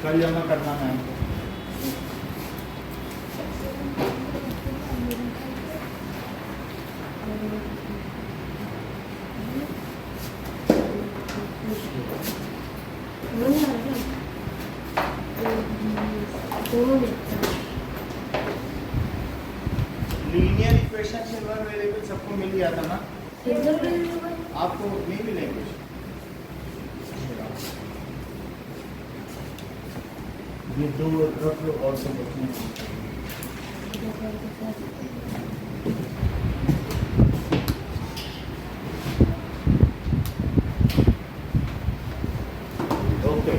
कल जमा करना मैम को। लीनियर इक्वेशन से वन वेरिएबल सबको मिल गया था ना? आपको नहीं मिलेंगे। ये दो रख लो और सब बचने ओके।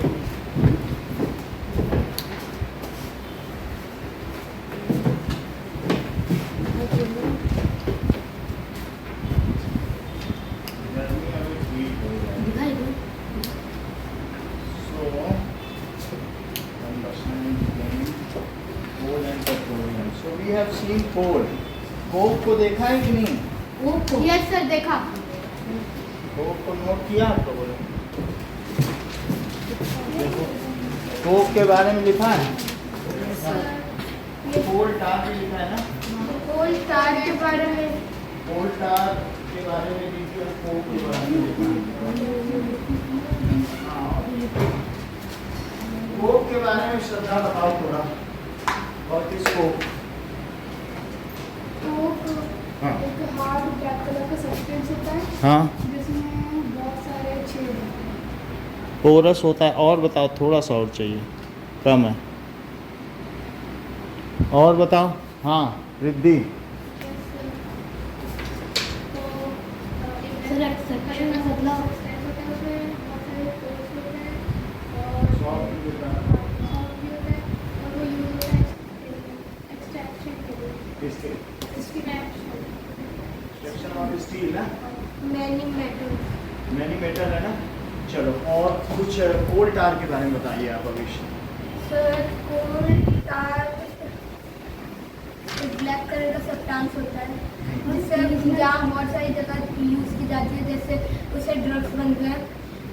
कोक को देखा है कि नहीं? यस सर देखा। कोक को नोट किया आपको? बोलो देखो कोक के बारे में लिखा है, कोल टार में लिखा है ना? कोल टार के बारे में, कोल टार के बारे में लिखिए, कोक के बारे में लिखा है। कोक के बारे में श्रद्धा बताओ थोड़ा। और किस कोक? हाँ। एक हार्ड ब्लैक कलर का सब्सटेंस होता है, हाँ, जिसमें बहुत सारे छेद हैं। पोरस होता है। और बताओ, थोड़ा सा और चाहिए, कम है। और बताओ। हाँ रिद्धि। स्टील ना, मैनी मेटल है ना। चलो और कुछ कोल टार के बारे में बताइए आप अभी। सर कोल टार एक ब्लैक कलर का सब्सटेंस होता है, जिससे जहाँ बहुत सारी जगह यूज़ की जाती है। जैसे उससे ड्रग्स बनते हैं,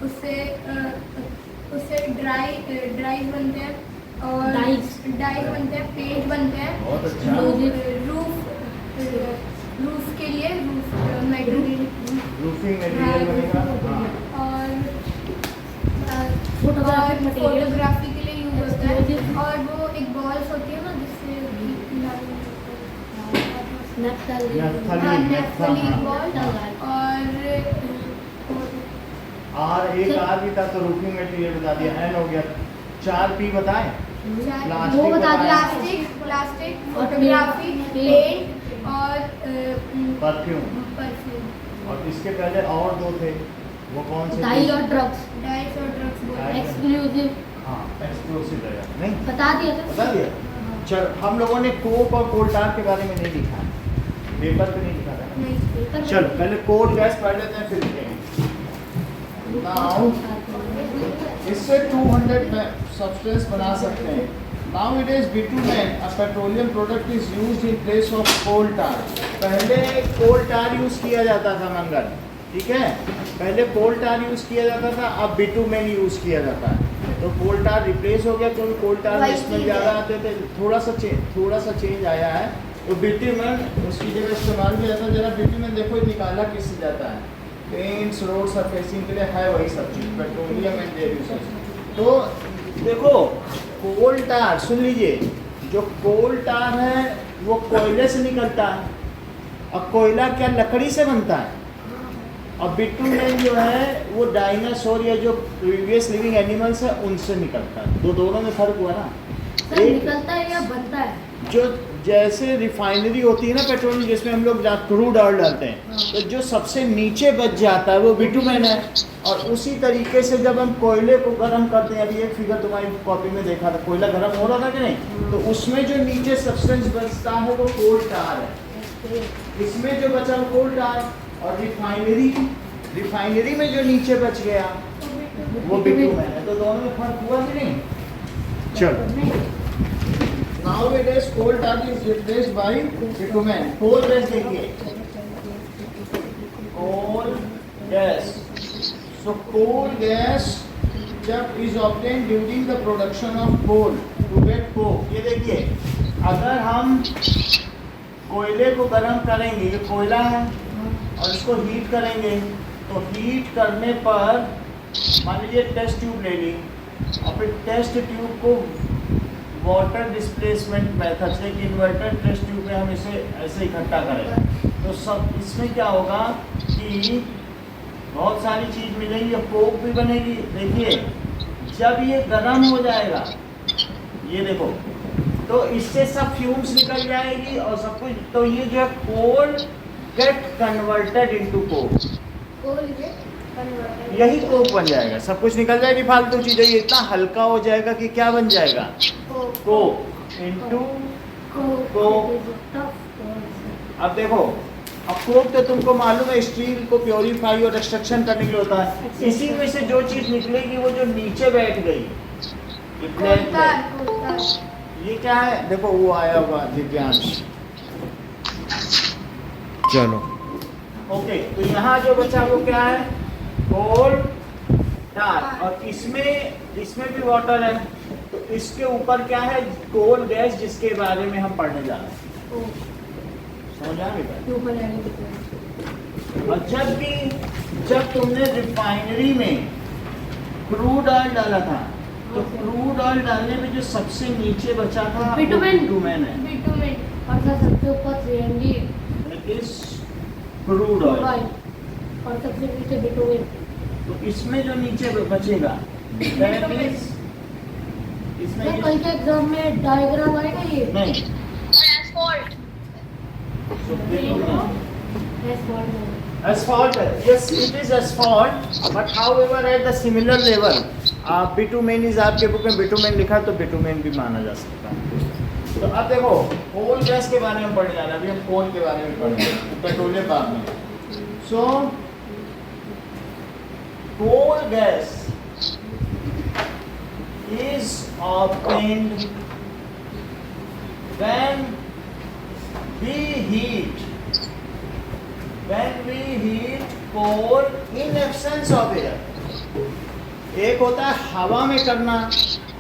उससे ड्राइज बनते हैं, और डाइज बनते हैं, पेंट बनते हैं। बहुत अच्छा। रूफ के लिए मटेरियल, रूफिंग मटेरियल बनेगा। हाँ। और फोटोग्राफी के लिए यूज होता है। और वो एक बॉल्स होती है ना, जिससे नेफ्थलीन बॉल। और एक आर भी था तो रूफिंग मटेरियल बता दिया। एन हो गया। 4P बताएं। प्लास्टिक, फोटोग्राफी, पेंट और परफ्यूम। और इसके पहले और दो थे, वो कौन से? डाइज और ड्रग्स एक्सक्लूसिव। हाँ एक्सक्लूसिव है नहीं? बता दिया। चल, हम लोगों ने कोक और कोल टार के बारे में नहीं लिखा है, पेपर पे नहीं लिखा था। नहीं। चलो पहले कोल गैस पढ़ लेते हैं, फिर लिखेंगे। नाउ इससे 200 सब्सटेंस बना सकते हैं। Now it is bitumen, a petroleum product is used in place of coal tar. पहले कोल टार यूज किया जाता था मंगल, ठीक है? पहले कोल टार यूज किया जाता था, अब बिटुमेन यूज किया जाता है। तो कोल टार रिप्लेस हो गया, क्योंकि कोल टार में इसमें ज़्यादा आते थे। थोड़ा सा चेंज आया है। तो बिटुमेन उसकी जगह इस्तेमाल किया जाता है। जरा बिटुमेन देखो निकाला किससे जाता है? पेंट्स, रोड सरफेसिंग के लिए है वही सब चीज़, पेट्रोलियम एंड डेरिवेटिव्स। तो देखो कोल टार, सुन लीजिए, जो कोल टार है वो कोयले से निकलता है, और कोयला क्या लकड़ी से बनता है। और बिटुमेन जो है वो डायनासोर या जो प्रीवियस लिविंग एनिमल्स है उनसे निकलता है। तो दोनों में फर्क हुआ ना। निकलता है या बनता है? जो जैसे रिफाइनरी होती है ना पेट्रोल, जिसमें हम लोग क्रूड ऑयल डालते हैं, तो जो सबसे नीचे बच जाता है वो बिटुमेन है। और उसी तरीके से जब हम कोयले को गर्म करते हैं, अभी एक फिगर तुम्हारी कॉपी में देखा था, कोयला गर्म हो रहा था कि नहीं, तो उसमें जो नीचे सब्सटेंस बचता है वो कोल टार है। इसमें जो बचा वो कोल टार, और रिफाइनरी में जो नीचे बच गया वो बिटुमेन है। तो दोनों में फर्क हुआ कि नहीं? चलो nowadays coal tar is replaced by bitumen. coal gas देखिए, coal gas. So coal gas जब is obtain during the production of coal to get coke. ये देखिए, अगर हम कोयले को गर्म करेंगे, ये कोयला है और इसको हीट करेंगे, तो हीट करने पर मान लीजिए टेस्ट ट्यूब ले ली और फिर टेस्ट ट्यूब को वाटर डिस्प्लेसमेंट मेथड से इन्वर्टर टेस्ट ट्यूब में हम इसे ऐसे इकट्ठा करें, तो सब इसमें क्या होगा कि बहुत सारी चीज़ मिलेंगी और कोक भी बनेगी। देखिए, जब ये गर्म हो जाएगा, ये देखो, तो इससे सब फ्यूम्स निकल जाएगी और सब कुछ, तो ये जो है कोल गेट कन्वर्टेड इनटू कोक, यही कोक बन जाएगा। सब कुछ निकल जाएगी फालतू चीजें, ये इतना हल्का हो जाएगा कि क्या बन जाएगा, कोक इनटू कोक। अब देखो, अब कोक तो तुमको मालूम है स्टील को प्योरीफाई और एक्सट्रैक्शन करने के लिए होता है। इसी में से जो चीज निकलेगी वो जो नीचे बैठ गई, ये क्या है, देखो वो आया होगा दिव्यांश। चलो ओके, तो यहाँ जो बचा वो क्या है, कोल टार, और इसमें भी वाटर है, तो इसके ऊपर क्या है, कोल गैस, जिसके बारे में हम पढ़ने जा रहे हैं। समझ आ गई? और जब तुमने रिफाइनरी में क्रूड ऑयल डाला था, तो क्रूड ऑयल डालने में जो सबसे नीचे बचा था बिटुमेन है, और सबसे ऊपर CNG, that is crude oil, और सबसे नीचे बिटुमेन। तो इसमें जो नीचे बचेगा दैट इज, इसमें कल के एग्जाम में डायग्राम आएगा ये, नहीं, asphalt, asphalt, yes, it is asphalt, but however at the similar level, bitumen is आपके बुक में bitumen लिखा, तो bitumen भी माना जा सकता है। तो अब देखो, कोल गैस के बारे में पढ़ने जा रहे हैं, अभी हम कोल के बारे में पढ़ेंगे, पेट्रोलियम बाद में। So coal gas is obtained when we heat coal in absence of air। एक होता है हवा में करना,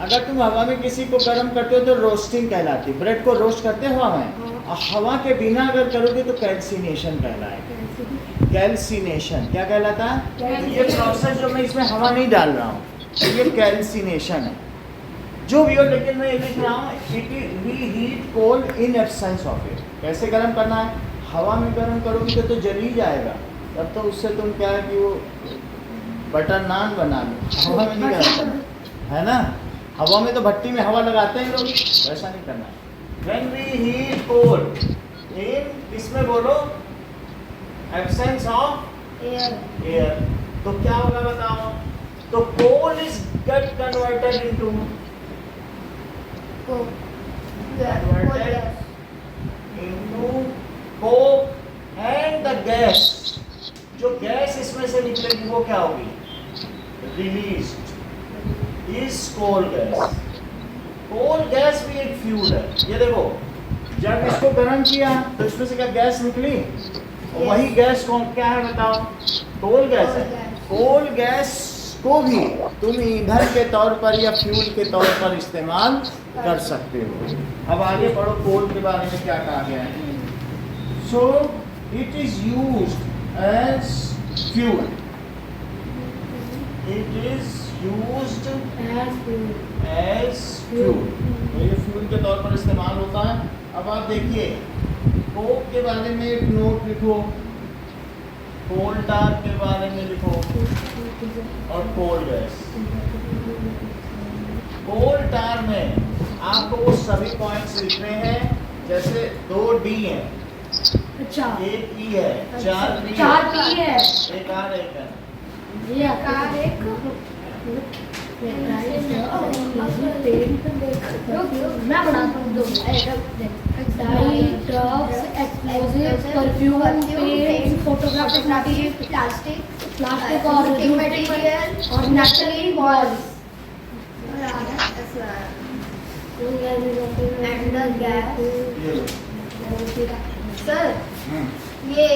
अगर तुम हवा में किसी को गर्म करते हो तो रोस्टिंग कहलाती है, ब्रेड को रोस्ट करते हो हवा में, और हवा के बिना अगर करोगे तो कैल्सिनेशन कहलाएगा। कैल्सिनेशन क्या कहलाता है, ये प्रोसेस जो मैं इसमें हवा नहीं डाल रहा हूँ, ये कैल्सिनेशन है जो भी हो, लेकिन मैं ये लिख रहा हूँ, we heat coal in absence of air. कैसे गर्म करना है, हवा में गर्म करोगे तो जल ही जाएगा, तब तो उससे तुम क्या है कि वो बटर नान बना लो, हवा में नहीं गर्म करना है ना, हवा में तो भट्टी में हवा लगाते हैं लोग, वैसा नहीं करना है। व्हेन वी हीट कोल इन, इसमें बोलो एब्सेंस ऑफ एयर, तो क्या होगा बताओ, तो coal is get converted into coke, and the gas, जो गैस इसमें से निकलेगी वो क्या होगी, released is coal gas. Coal gas भी एक फ्यूल है। ये देखो, जब इसको गर्म किया तो इसमें से क्या गैस निकली, और वही गैस कौन क्या है बताओ, कोल गैस है। कोल गैस को भी तुम ईंधन के तौर पर या फ्यूल के तौर पर इस्तेमाल कर सकते हो। अब आगे बढ़ो, कोल के बारे में क्या कहा गया है। So it is used as fuel, it is used as fuel, तो ये फ्यूल के तौर पर इस्तेमाल होता है। अब आप देखिए, कोक के बारे में एक नोट लिखो, कोल टार के बारे में लिखो, और कोल गैस। कोल टार में आपको वो सभी पॉइंट्स लिखने हैं, जैसे 2 D है, अच्छा, 1 E है, 4 P है, एक आर एक है, ये आकार एक मैं बनाता हूँ, dye, drugs, explosives, perfume, paint, photographic material, plastic और मटेरियल और नेचुरली बॉल्स। सर, ये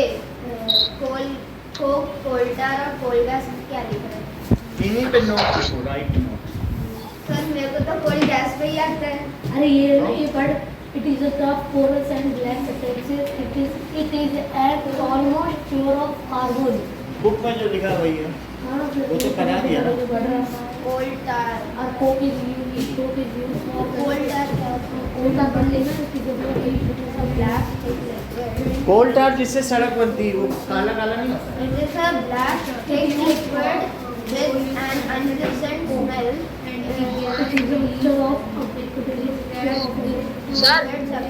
कोल टार और कोल गैस में क्या लिख रहा है? इन्हीं पे नोट लिखो, राइट नोट। सर मेरे को तो कोल गैस पे ही आता है। अरे ये पढ़, it is a tough porous and black substance. It is an almost pure of carbon. Book में जो लिखा है वही है। हाँ, वो तो करा दिया ना। कोल टार और coke is used for coal tar coal tar पढ़ लेना, इसकी जगह वही छोटा सा black कोल tar जिससे सड़क बनती है, वो काला काला नहीं होता। It is a black thick liquid with an unpleasant smell. It is a mixture of sir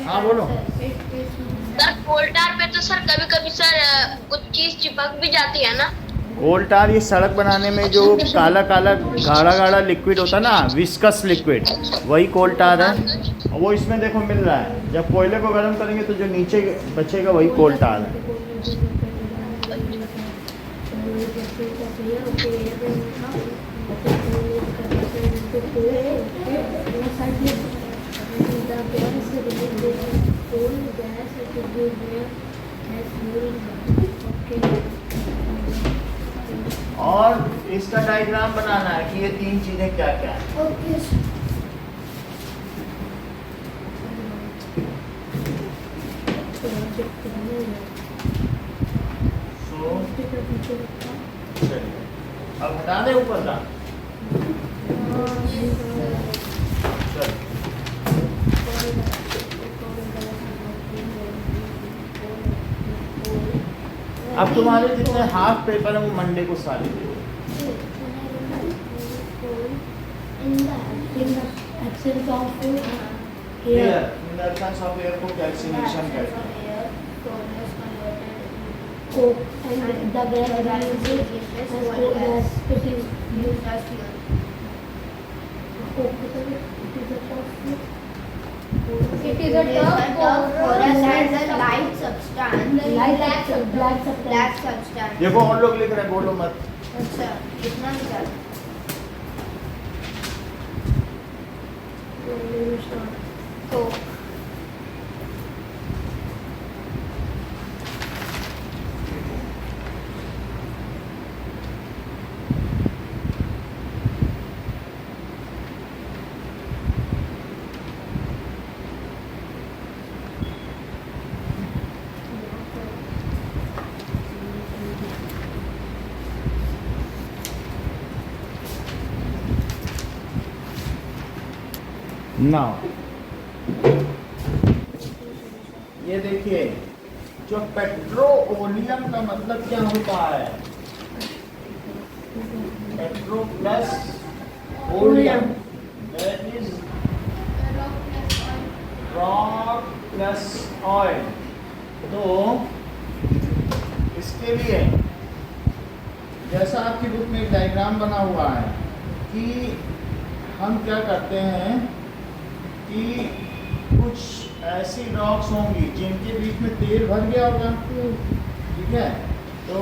हाँ बोलो। सर कोल्टार पे तो सर कभी कभी सर कुछ चीज चिपक भी जाती है ना। कोल tar ये सड़क बनाने में जो काला काला गाढ़ा गाढ़ा लिक्विड होता है ना, विस्कस लिक्विड, वही कोल tar है। वो इसमें देखो मिल रहा है। जब कोयले को गर्म करेंगे तो जो नीचे बचेगा वही कोल tar है। और इसका डायग्राम बनाना है कि ये तीन चीजें क्या क्या है। Okay. सो चलिए अब हटा दे ऊपर का। चल अब तुम्हारे जितने हाफ पेपर है वो मंडे को सारे दे। absence of Here, air. in the absence of air को calcination कहते हैं। Coke and the gas releases as coal gas. It is used as fuel. Coke It is a tough porous and a light substance. black substance. Black substance. देखो और लोग लिख रहे हैं, बोलो मत। अच्छा कितना निकाल? Coke. नाउ ये देखिए, जो पेट्रोलियम का मतलब क्या होता है? Petro plus oleum, that is rock plus oil. तो इसके लिए जैसा आपकी बुक में एक डायग्राम बना हुआ है कि हम क्या करते हैं कि कुछ ऐसी रॉक्स होंगी जिनके बीच में तेल भर गया होगा, ठीक है, तो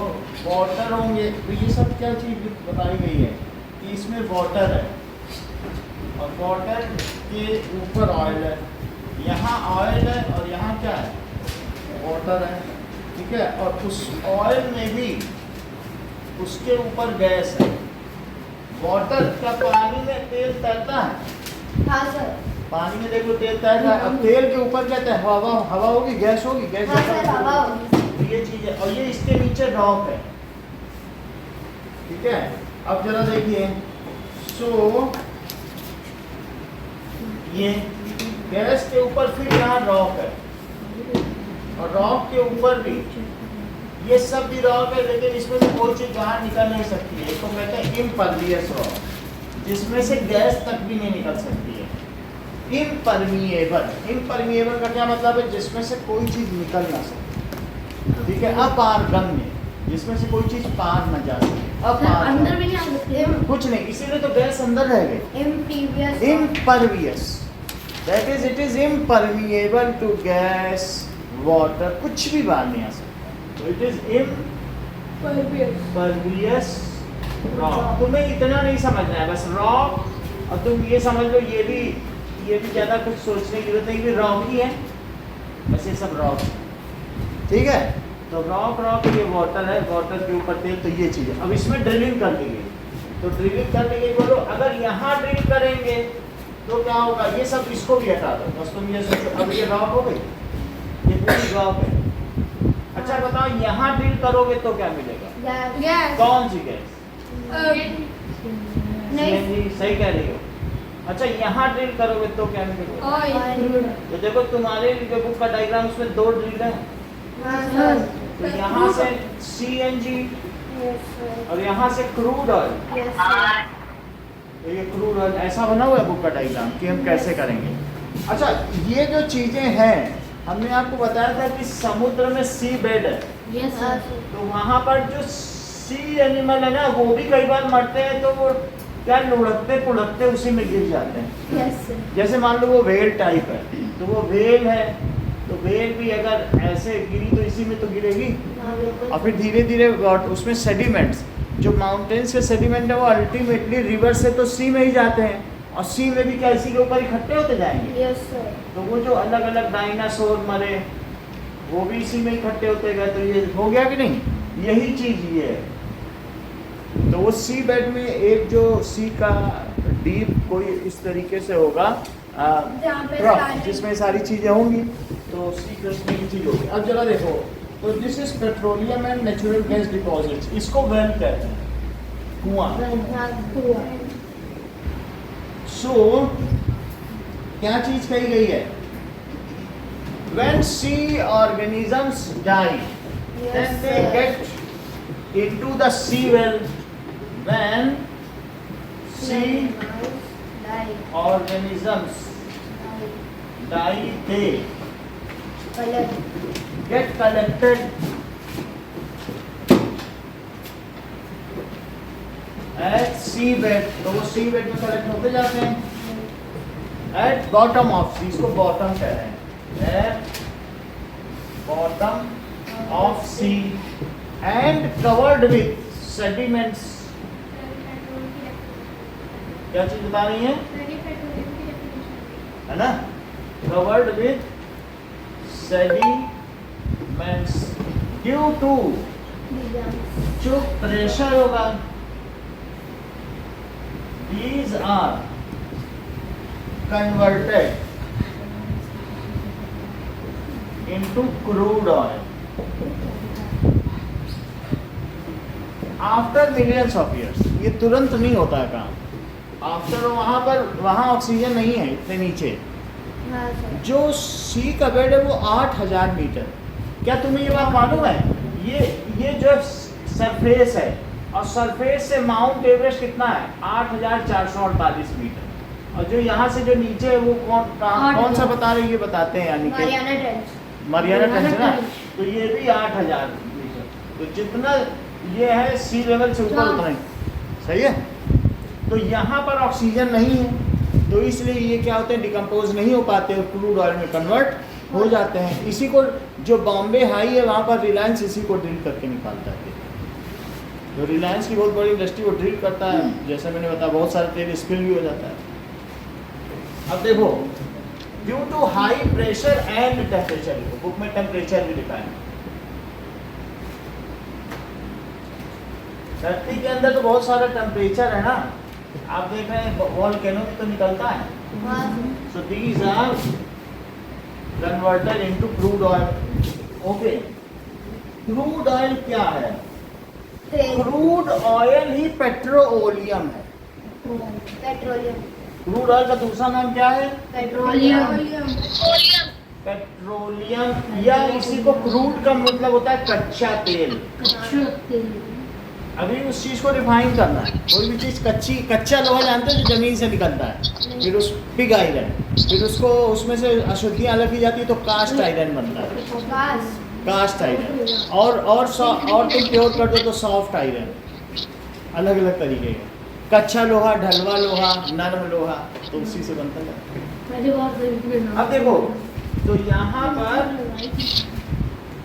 वाटर होंगे। तो ये सब क्या चीज़ बताई गई है कि इसमें वाटर है और वाटर के ऊपर ऑयल है, यहाँ ऑयल है और यहाँ क्या है? वाटर है, ठीक है। और उस ऑयल में भी उसके ऊपर गैस है। वाटर का पानी में तेल तैरता है। हाँ सर। पानी में देखो तेल तैर रहा है। अब तेल के ऊपर क्या है? हवा। हवा होगी, गैस होगी, गैस हाँ सर, हवा होगी। तो ये चीज है। और ये इसके नीचे रॉक है, ठीक है। अब जरा देखिए, सो ये गैस के ऊपर फिर यहाँ रॉक है और रॉक के ऊपर भी ये सब भी रॉक है, लेकिन इसमें से कोई चीज बाहर निकल नहीं सकती है। इसको कहते हैं इम्परवियस रॉक, जिसमें से गैस तक भी नहीं निकल सकती है। इम्परमिएबल, इम्परमिएबल का क्या मतलब है? जिसमें से कोई चीज निकल ना सके, ठीक है। अपारगम्य, जिसमें से कोई चीज पार न जा सके। अंदर भी नहीं आ सकते। कुछ नहीं, इसीलिए तो गैस अंदर रह गई। Impervious, that is it is impermeable to gas, water, कुछ भी बाहर नहीं आ सकता। तो इट इज इम्परवियस रॉक। तुम्हें इतना नहीं समझना है, बस रॉक। और तुम ये समझ लो, ये भी ज़्यादा कुछ सोचने की जरूरत नहीं, भी रॉक ही है, बस ये सब रॉक, ठीक है। तो रॉक ये वाटर है, वाटर के ऊपर तेल, तो ये चीज़ है। अब इसमें ड्रिलिंग कर दी गई। तो ड्रिलिंग करने के बोलो, अगर यहाँ ड्रिल करेंगे तो क्या होगा, ये सब इसको भी हटा दो बस, तुम ये सोचो अब ये रॉक हो गई, ये पूरी रॉक है। अच्छा बताओ यहाँ ड्रिल करोगे तो क्या मिलेगा, गैस कौन सी गैस, सीएनजी, सही कह रही हो। अच्छा यहाँ ड्रिल करोगे तो क्या मिलेगा, ऑयल। तो देखो तुम्हारे जो बुक का डायग्राम उसमें 2 ड्रिल है, तो यहाँ से सीएनजी और यहाँ से क्रूड ऑयल, तो ये क्रूड ऑयल ऐसा बना हुआ है बुक का डायग्राम कि हम कैसे करेंगे। अच्छा ये जो चीजें हैं हमने आपको बताया था कि समुद्र में सी बेड है, Yes, sir. तो वहाँ पर जो सी एनिमल है ना वो भी कई बार मरते हैं, तो वो क्या लुढ़कते पुढ़कते उसी में गिर जाते हैं। जैसे मान लो वो वेल टाइप है, तो वो वेल है, तो वेल भी अगर ऐसे गिरी तो इसी में तो गिरेगी, और फिर धीरे धीरे उसमें सेडिमेंट्स, जो माउंटेन्स के सेडिमेंट है वो अल्टीमेटली रिवर से तो सी में ही जाते हैं, और सी में भी क्या इसी के ऊपर इकट्ठे होते जाएंगे। तो वो जो अलग अलग डायनासोर मरे वो भी इसी में इकट्ठे होते गए, तो ये हो गया कि नहीं, यही चीज ये है। तो वो सी बेड में एक जो सी का डीप कोई इस तरीके से होगा जहाँ पे ट्रफ, सारी- जिसमें सारी चीजें होंगी, तो सी क्रस्ट में की चीज होगी। अब जरा देखो, तो this is petroleum and natural gas deposits, इसको वेल कहते हैं, कुआं। सो क्या चीज कही गई है, when sea organisms die then they get into the sea well, when sea organisms die they get collected at sea bed, तो वो sea bed में कलेक्ट होते जाते हैं, at bottom of sea, इसको bottom कह रहे हैं, at bottom of sea and covered with sediments, क्या चीज बता रही है ना, covered with sediments due to जो प्रेशर होगा, these are converted into crude oil after millions of years। ये तुरंत नहीं होता है काम, आफ्टर वहाँ ऑक्सीजन नहीं है इतने नीचे, जो सी का बेड है वो 8000 मीटर। क्या तुम्हें ये बात मालूम है, ये जो सरफेस है, और सरफेस से माउंट एवरेस्ट कितना है 8448 मीटर, और जो यहाँ से जो नीचे है वो कौन सा बता रहे, ये बताते हैं यानी कि मरियाना ट्रेंच ना, तो ये भी 8000 मीटर, तो जितना ये है सी लेवल से ऊपर उतना ही, सही है। तो यहाँ पर ऑक्सीजन नहीं है, तो इसलिए ये क्या होते हैं, डिकम्पोज नहीं हो पाते और क्रूड ऑयल में कन्वर्ट हो जाते हैं। इसी को जो बॉम्बे हाई है वहाँ पर रिलायंस इसी को ड्रिल करके निकालता है, तो रिलायंस की बहुत बड़ी इंडस्ट्री वो ड्रिल करता है, जैसे मैंने बताया बहुत सारे तेल स्पिल भी हो जाता है। अब देखो, due to high pressure and temperature, book में टेम्परेचर भी लिखा है, धरती के अंदर तो बहुत सारा टेम्परेचर है ना, आप देख रहे हैं वोल्केनो भी तो निकलता है, so these are converted into crude oil. Okay, crude oil क्या है, क्रूड ऑयल ही पेट्रोलियम है। क्रूड ऑयल का दूसरा नाम क्या है, पेट्रोलियम। पेट्रोलियम, या इसी को क्रूड का मतलब होता है कच्चा तेल। अभी उस चीज को रिफाइन करना है, कोई भी चीज कच्चा लोहा जानते हैं जो जमीन से निकलता है, फिर उस पिग आयरन, फिर उसको उसमें से अशुद्धियां अलग की जाती है तो कास्ट आयरन बनता है, कास्ट आयरन, और तुम प्योर कर दो तो सॉफ्ट आयरन, अलग अलग तरीके के, कच्चा लोहा, ढलवा लोहा, नरम लोहा, तो उसी से बनता है। अब देखो, तो यहाँ पर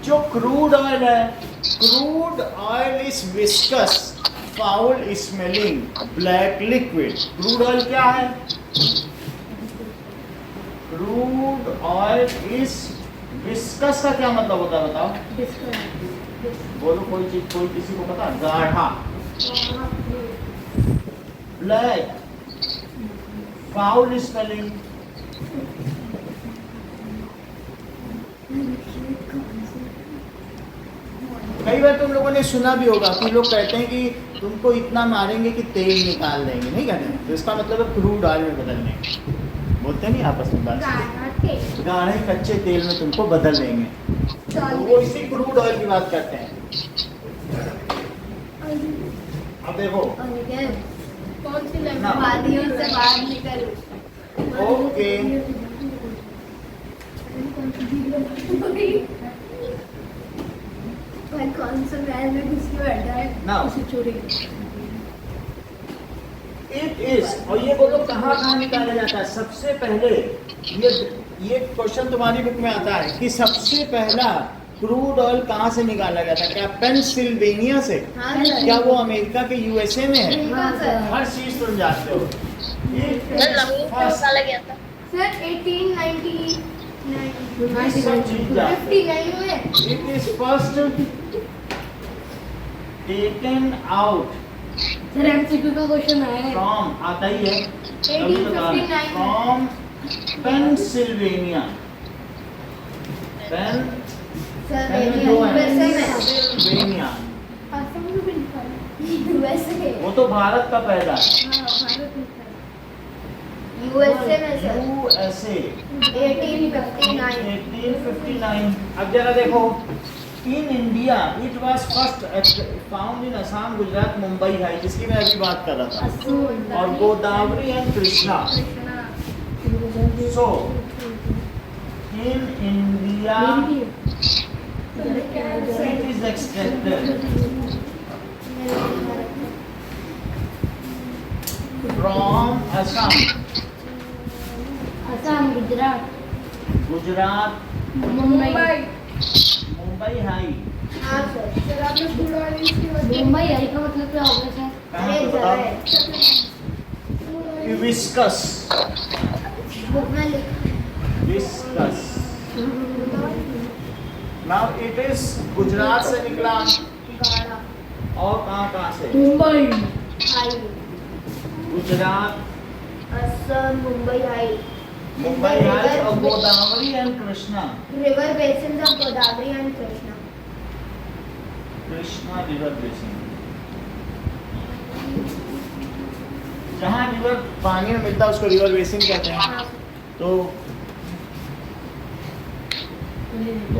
जो क्रूड ऑयल है, crude oil is viscous foul smelling black liquid. Crude oil क्या है, क्रूड ऑयल इज विस्कस का क्या मतलब होता है बताओ, बोलो कोई चीज, कोई किसी को पता, गाढ़ा, black, foul spelling, कई बार तुम लोगों ने सुना भी होगा कि लोग कहते हैं कि तुमको इतना मारेंगे कि तेल निकाल देंगे, नहीं कहते हैं? तो इसका मतलब है क्रूड ऑयल में बदलने, बोलते नहीं आपस में बात, गाढ़े कच्चे तेल में तुमको बदल देंगे, तो वो इसी क्रूड ऑयल की बात करते हैं। अब देखो कौन सी ना। वादियों से बाहर निकल। ओके, भाई कौन सा महल में घुस के बैठा है? नाउ उसे चोरी इट इज, और ये बोलो कहाँ निकाला जाता है सबसे पहले, ये क्वेश्चन तुम्हारी बुक में आता है कि सबसे पहला क्रूड ऑयल कहाँ से निकाला जाता है? क्या पेंसिल्वेनिया से? हाँ सर। क्या वो अमेरिका के यूएसए में है? हाँ सर। हर चीज तुम जानते हो। सर लंबू से निकाला गया था। सर 1899 सब चीज जानते 59 में। हो। It is first taken out sir MCQ का क्वेश्चन आया है from, आता ही है, 1859 from Pennsylvania, Pennsylvania, असम में भी निकाला। यूएसए। वो तो भारत का पहला है। हाँ भारत में था। यूएसए में सर यूएसए 1859। 1859। अब जरा देखो, in India it was first found in Assam, Gujarat, Mumbai है, जिसकी मैं अभी बात कर रहा था, और Godavari and Krishna. So in India it is extracted from Assam, Assam Gujarat Gujarat, Mumbai Mumbai high. हाँ सर। सर आपने पूरा इसकी वजह मुंबई आई का मतलब क्या होगा सर? कहाँ पे बताओ? विस्कस, बुक में लिखा viscous. Now it is Gujarat से निकला, गाड़ा और कहाँ से? Mumbai high Gujarat, Assam Mumbai high Mumbai high, और Godavari and Krishna, river basin of Godavari and Krishna. Krishna river basin. जहाँ रिवर पानी में मिलता है उसको रिवर बेसिन कहते हैं। हाँ तो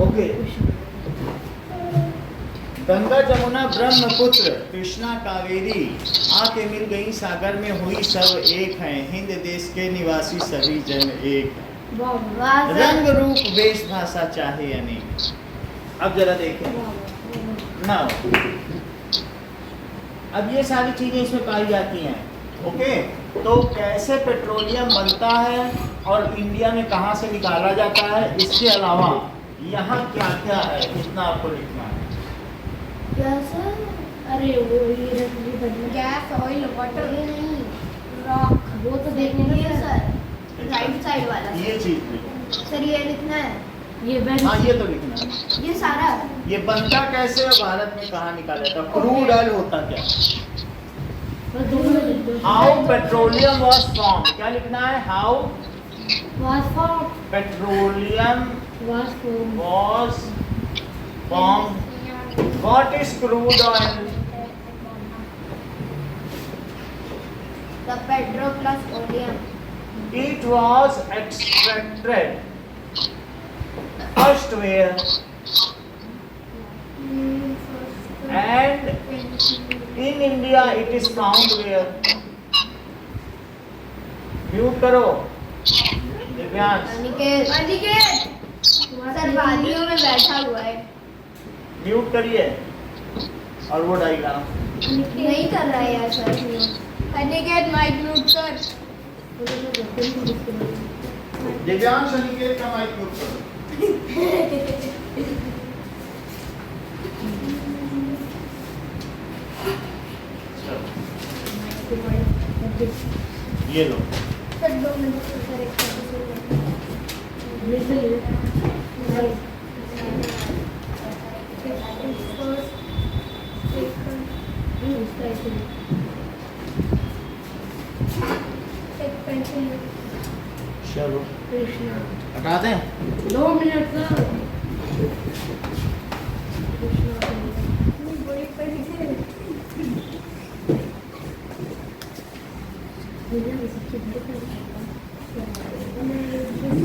ओके, गंगा जमुना ब्रह्मपुत्र कृष्णा कावेरी आके मिल गई सागर में, हुई सब एक हैं, हिंद देश के निवासी सभी जन एक हैं, वाह सर। रंग रूप वेश भाषा चाहे अनेक। अब जरा देखें ना, अब ये सारी चीजें इसमें पाई जाती हैं। ओके, तो कैसे पेट्रोलियम बनता है और इंडिया में कहाँ से निकाला जाता है, इसके अलावा यहाँ क्या क्या है, इतना आपको लिखना है। क्या सर? अरे वो ये रखी बदल गैस ऑयल वाटर नहीं रॉक वो तो देखने ये में सर राइट साइड वाला ये चीज लिखो। सर ये लिखना है। ये बैन हाँ, ये तो लिखना है। ये सारा ये बनता कैसे और भारत में कहाँ निकाला जाता है? क्रूड ऑयल होता क्या? हाउ पेट्रोलियम वॉज फॉर्म, क्या लिखना है? How petroleum was formed. What is crude oil? the petrol plus oleum. It was extracted first where and in India it is found where? Mute करो Divyansh, Aniket sir वादियों में बैठा हुआ है। म्यूट करिए और वो डायग्राम। नहीं कर रहा है यार सर। अनिकेत माइक म्यूट कर। दिव्यांश अनिकेत का माइक म्यूट करो। ये लो। सर 2 मिनट सर एक पेंसिल चलो कृष्णा हटा दें। 2 मिनट का बड़ी पेंसिल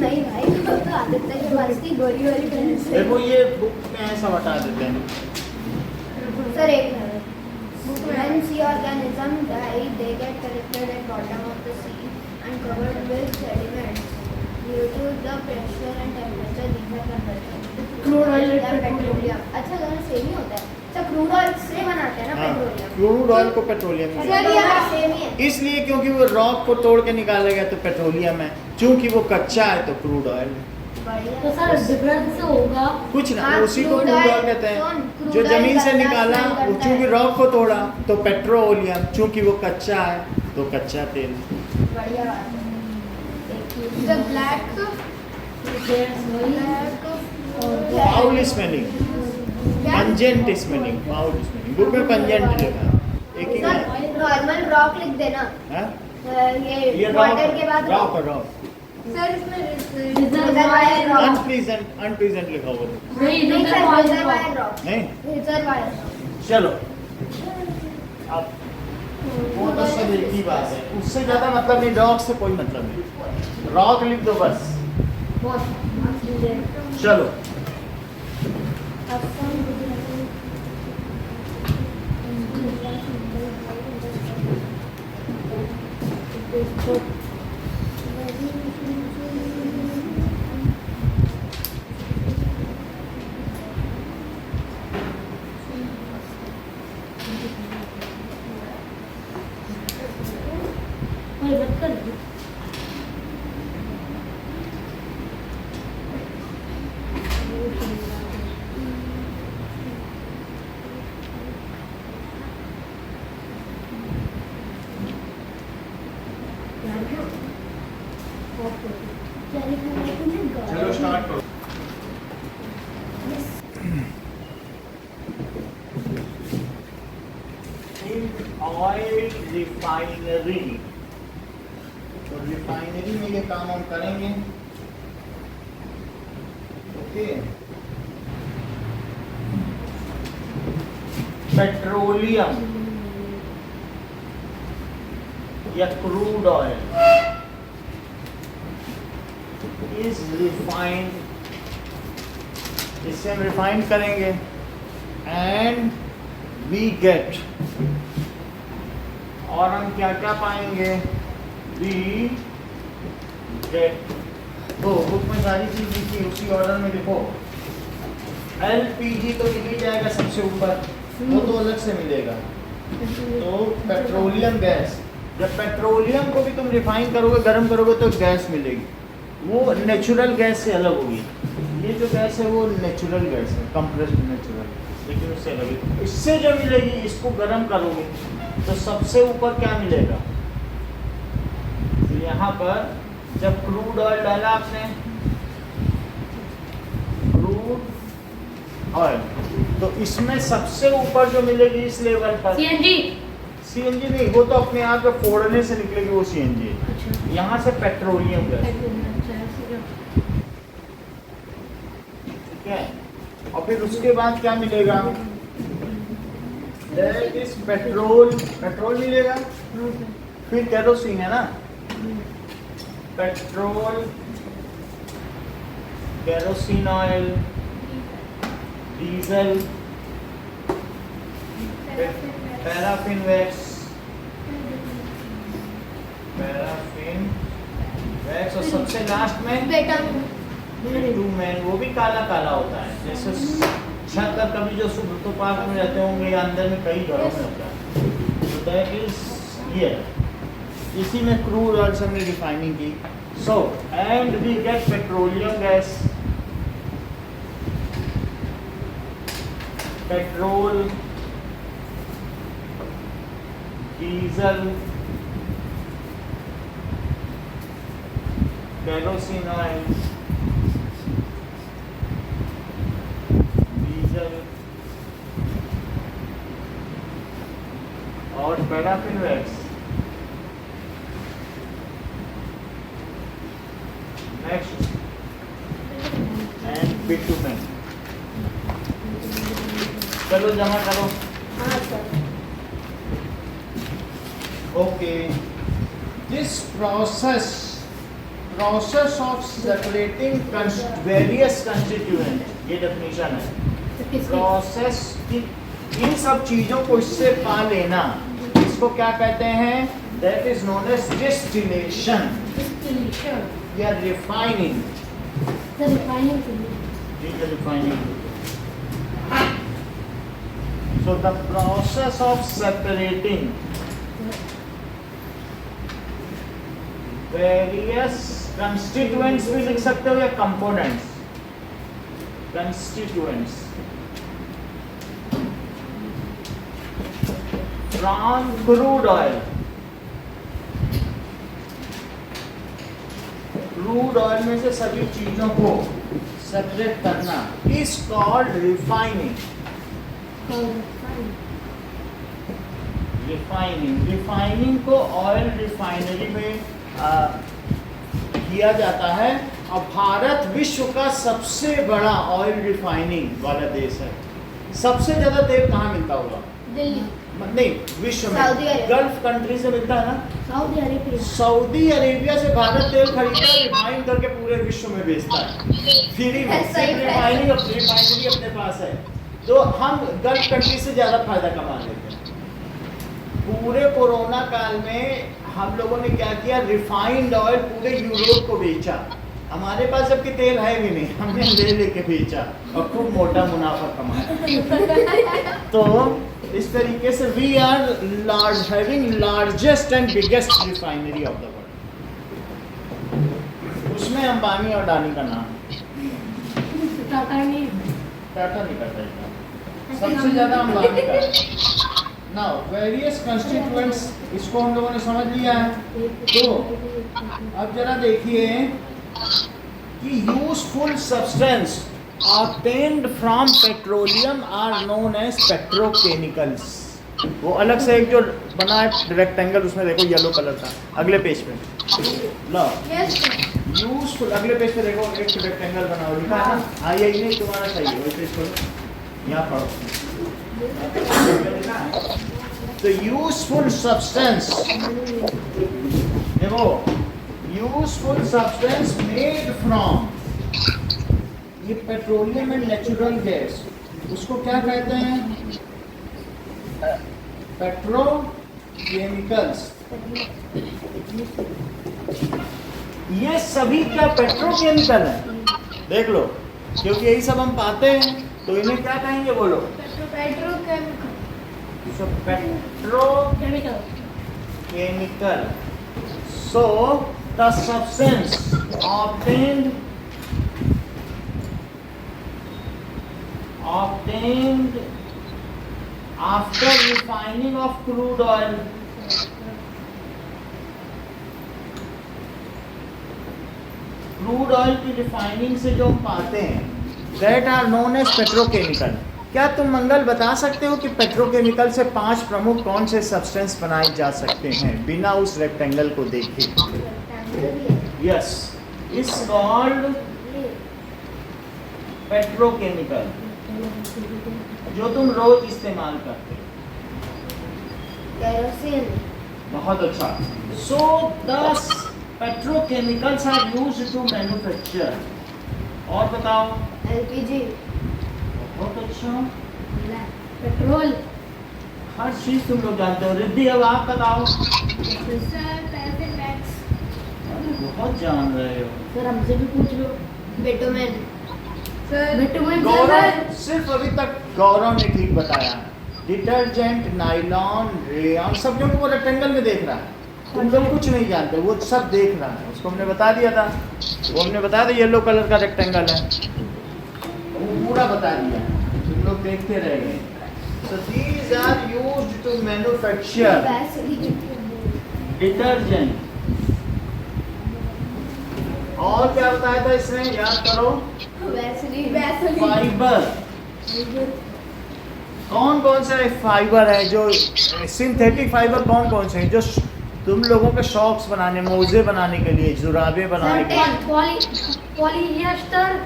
नहीं भाई वो तो आदित्य के पास की गोरी वाली पेंसिल। देखो ये बुक में ऐसा हटा देते हैं। सर एक when sea organism die, they get collected at bottom of the sea and covered with sediments. Due to the pressure and temperature, these are converted. Crude oil and petroleum. अच्छा दोनों same ही होता है। अच्छा crude oil से बनाते हैं ना petroleum. Crude oil को पेट्रोलियम सर ये सेम ही है। इसलिए क्योंकि वो रॉक को तोड़ के निकाला गया तो पेट्रोलियम है, चूंकि वो कच्चा है तो क्रूड ऑयल है। बढ़िया। तो सर डिफरेंस होगा कुछ ना, हाँ, उसी को crude क्रूड ऑयल oil, कहते हैं। सुन, crude जो oil जमीन से गंदा निकाला smell वो करता चूंकि है। रॉक को तोड़ा तो पेट्रोलियम, चूंकि वो कच्चा है तो कच्चा तेल। बढ़िया बात है। The black foul smelling, pungent smelling, foul smelling. Book में पंजेंट लिखा है, एक ही सर नॉर्मल रॉक लिख देना। है। ये वाटर के बाद रॉक और रॉक सर इसमें Reservoir rock। अनप्लीजेंट लिखा हुआ है। नहीं नहीं सर रिजर्वायर रिजर्वायर रॉक। नहीं, रिजर्वायर चलो अब वो तो सब एक ही बात है, उससे ज्यादा मतलब नहीं, रॉक से कोई मतलब नहीं, रॉक लिख दो बस। बहुत चलो चलो स्टार्ट करो। ऑयल रिफाइनरी, तो रिफाइनरी में ये काम हम करेंगे। ओके, पेट्रोलियम या क्रूड ऑयल इज रिफाइंड, इससे हम रिफाइंड करेंगे एंड वी गेट, और हम क्या क्या पाएंगे, वी गेट। तो बुक में सारी चीज लिखी, उसी ऑर्डर में लिखो। एलपीजी तो मिल ही जाएगा सबसे ऊपर, वो तो अलग से मिलेगा। तो पेट्रोलियम गैस, जब पेट्रोलियम को भी तुम रिफाइन करोगे, गर्म करोगे तो गैस मिलेगी, वो नेचुरल गैस से अलग होगी। ये जो गैस है वो नेचुरल गैस है, कंप्रेस्ड नेचुरल, लेकिन उससे अलग है। इससे जो मिलेगी, इसको गर्म करोगे तो सबसे ऊपर क्या मिलेगा, तो यहाँ पर जब क्रूड ऑयल डाला आपने, क्रूड ऑयल, तो इसमें सबसे ऊपर जो मिलेगी इस लेवल पर सीएनजी। सीएनजी नहीं, वो तो अपने आप में फोड़ने से निकलेगी, वो सीएनजी है। अच्छा यहाँ से पेट्रोलियम गैस, ठीक है। और फिर उसके बाद क्या मिलेगा, इस पेट्रोल, पेट्रोल मिलेगा, फिर केरोसिन है ना, petrol, kerosene oil, diesel, paraffin wax, paraffin wax, और सबसे लास्ट में बिटुमेन, वो भी काला काला होता है, जैसे छत पर कभी जो तो पार्क में रहते होंगे या अंदर में कई घरों में होता है। तो दैट इज ये, इसी में क्रूड ऑयल से हमने रिफाइनिंग की। So and we get petroleum gas, petrol, diesel, kerosene oil, diesel और paraffin wax. Next and bitumen. चलो जमा करो। हाँ sir. Okay, this process of separating various constituent, ये definition है। प्रोसेस की इन सब चीजों को इससे पा लेना, इसको क्या कहते हैं? That is known as distillation या refining. Refining. So the process of separating various constituents भी लिख सकते हो या components. Constituents from crude oil. Crude oil में से सभी चीजों को सेपरेट करना इज कॉल्ड रिफाइनिंग। रिफाइनिंग को ऑयल रिफाइनरी में किया जाता है। और भारत विश्व का सबसे बड़ा ऑयल रिफाइनिंग वाला देश है। सबसे ज्यादा तेल कहाँ मिलता होगा? दिल्ली नहीं, विश्व में सऊदी अरेबिया। गल्फ कंट्री से मिलता है ना। Saudi Arabia. सऊदी अरेबिया से भारत तेल खरीदता है, रिफाइन करके पूरे विश्व में बेचता है फ्री में। सिर्फ रिफाइनिंग रिफाइनरी अपने पास है, तो हम गल्फ कंट्री से ज्यादा फायदा कमा लेते हैं। पूरे कोरोना काल में हम लोगों ने क्या किया? रिफाइंड ऑयल पूरे यूरोप को बेचा। हमारे पास जबकि तेल है भी नहीं, हमने ले लेके बेचा और खूब मोटा मुनाफा कमाया। तो इस तरीके से we are having largest and biggest refinery of the world. उसमें अंबानी और अडानी का नाम, टाटा नहीं। टाटा नहीं करता है, सबसे ज्यादा अंबानी का। नाउ वेरियस कंस्टिट्यूएंट्स, इसको हम लोगों ने समझ लिया है। तो अब जरा देखिए कि useful substance obtained from petroleum are known as petrochemicals। वो अलग से एक जो बना है रेक्टेंगल, उसमें देखो येलो कलर का, अगले पेज पे लो। यूजफुल, अगले पेज पे देखो एक रेक्टेंगल बना हुआ लिखा है ना। हाँ यही नहीं तुम्हारा सही है, वही पेज पढ़ो, यहाँ पढ़ो। तो यूजफुल सब्सटेंस देखो, यूजफुल सब्सटेंस मेड फ्रॉम, ये पेट्रोलियम एंड नेचुरल गैस, उसको क्या कहते हैं? पेट्रोकेमिकल्स। ये सभी क्या पेट्रोकेमिकल है? देख लो, क्योंकि यही सब हम पाते हैं, तो इन्हें क्या कहेंगे? बोलो। Petrochemical. So the substance obtained after refining of crude oil की रिफाइनिंग से जो हम पाते हैं that are known as petrochemical। क्या तुम मंगल बता सकते हो कि पेट्रोकेमिकल से 5 प्रमुख कौन से सब्सटेंस बनाए जा सकते हैं बिना उस रेक्टेंगल को देखे? यस, इज कॉल्ड पेट्रोकेमिकल, जो तुम रोज इस्तेमाल करते हो। केरोसिन। बहुत अच्छा। So the petrochemicals are used to manufacture. और बताओ। एलपीजी। बहुत अच्छा, पेट्रोल। हर चीज तुम लोग जानते हो। रिद्धि, अब आप बताओ। बहुत जान रहे हो सर, हमसे भी पूछ लो। बिटुमेन। गौरव, सिर्फ अभी तक गौरव ने ठीक बताया। डिटर्जेंट, नाइलॉन, रेयन, सब जो वो रेक्टेंगल में देख रहा है। तुम लोग कुछ नहीं जानते, वो सब देख रहा है। उसको हमने बता दिया था, वो हमने बताया था येलो कलर का रेक्टेंगल है, वो पूरा बता दिया, तुम लोग देखते रहेंगे। So these are used to manufacture detergent। और क्या बताया था इसने, याद करो। फाइबर। कौन कौन से फाइबर है जो सिंथेटिक फाइबर, कौन कौन से हैं जो तुम लोगों के शॉक्स बनाने, मोजे बनाने के लिए, जुराबे बनाने के लिए। पॉलिएस्टर,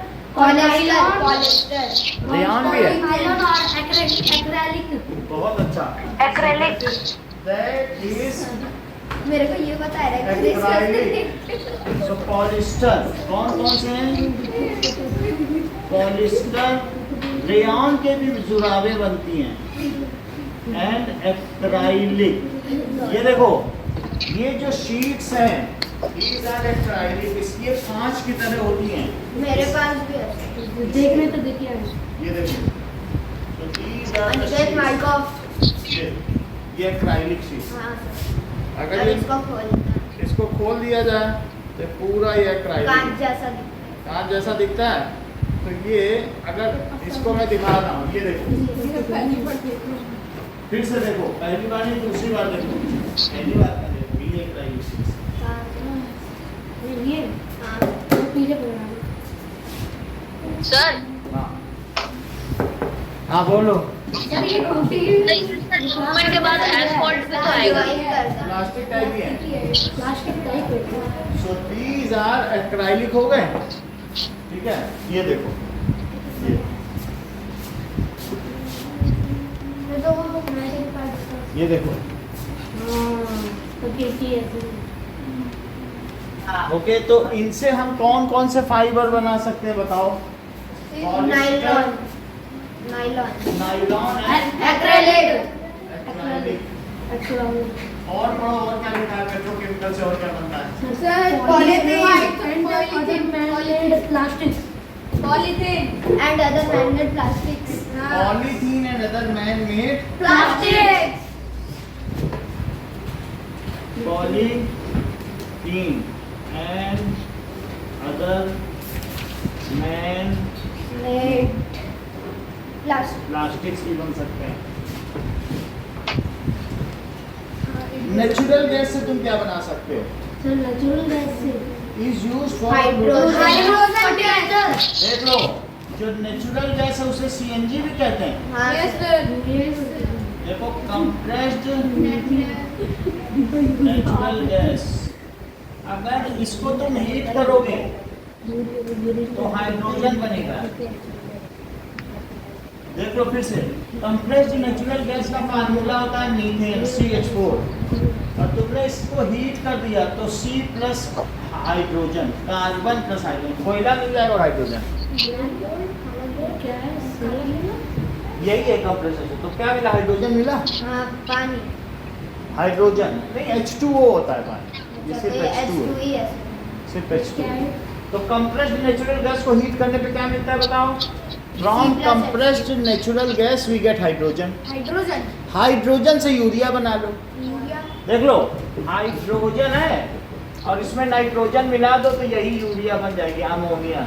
पॉलिएस्टर, रेयॉन भी है। नायलॉन और एक्रेलिक। बहुत अच्छा। एक्रेलिक। दैट इज मेरे को ये बता रहा है एक्रेलिक। सो पॉलिएस्टर कौन कौन से हैं? पॉलिएस्टर, रेयॉन के भी जुराबे बनती हैं, एंड एक्राइलिक। ये देखो, ये जो शीट्स हैं, these are acrylic, इसकी ये कांच की तरह होती हैं। मेरे पास भी है। देखने तो देखिए ये देखो, so these are the Aniket sheets। Mic off. ये एक्राइलिक शीट्स। हाँ सर। अगर अब ये- इसको खोल इसको खोल दिया जाए तो पूरा ये एक्राइलिक कांच जैसा दिखता है। कांच जैसा दिखता है। तो ये अगर इसको मैं दिखा रहा हूँ, ये देखो, फिर से देखो, पहली बार नहीं दूसरी बार देखो, पहली बार का देखो, ये एक्राइलिक शीट्स। ये हाँ। तो पीछे पड़ रहा है। सर हाँ बोलो। जब ये टूटी मूवमेंट के बाद एसफॉल्ट भी तो आएगा। प्लास्टिक टाइप ही है। प्लास्टिक टाइप है। सो दीज आर एक्राइलिक हो गए, ठीक है। ये देखो, ये देखो, ओके। तो इनसे हम कौन कौन से फाइबर बना सकते हैं बताओ? Nylon, nylon, nylon, acrylic, acrylic. अच्छा और पढ़ो, और क्या लिखा है पेट्रोकेमिकल से, और क्या बनता है? Sir plastic polythene and other man-made plastics. Polythene and other man made plastic polythene and other man made plastic. Plastics भी बन सकते हैं। नेचुरल गैस से तुम क्या बना सकते हो? सर नेचुरल गैस से is use for hydrogen fertilizer. देख लो, जो नेचुरल गैस है उसे सीएनजी भी कहते हैं। हाँ देखो, कंप्रेस्ड नेचुरल गैस, अगर इसको तुम हीट करोगे तो हाइड्रोजन बनेगा। देख लो फिर से, कंप्रेस्ड नेचुरल गैस का फार्मूला होता है मीथेन, CH4, और तुमने इसको हीट कर दिया तो C plus hydrogen, carbon plus hydrogen, कोयला मिल जाएगा और हाइड्रोजन। यही है कंप्रेसर। तो क्या मिला? हाइड्रोजन मिला। हाँ पानी। हाइड्रोजन नहीं, H2O होता है पानी, ये सिर्फ H2O है, H2 सिर्फ H2O। तो कंप्रेस्ड नेचुरल गैस को हीट करने पे क्या मिलता है बताओ? From C plus compressed natural gas we get hydrogen. Hydrogen, hydrogen से यूरिया बना लो। यूरिया। देख लो, हाइड्रोजन है और इसमें नाइट्रोजन मिला दो तो यही यूरिया बन जाएगी, अमोनिया।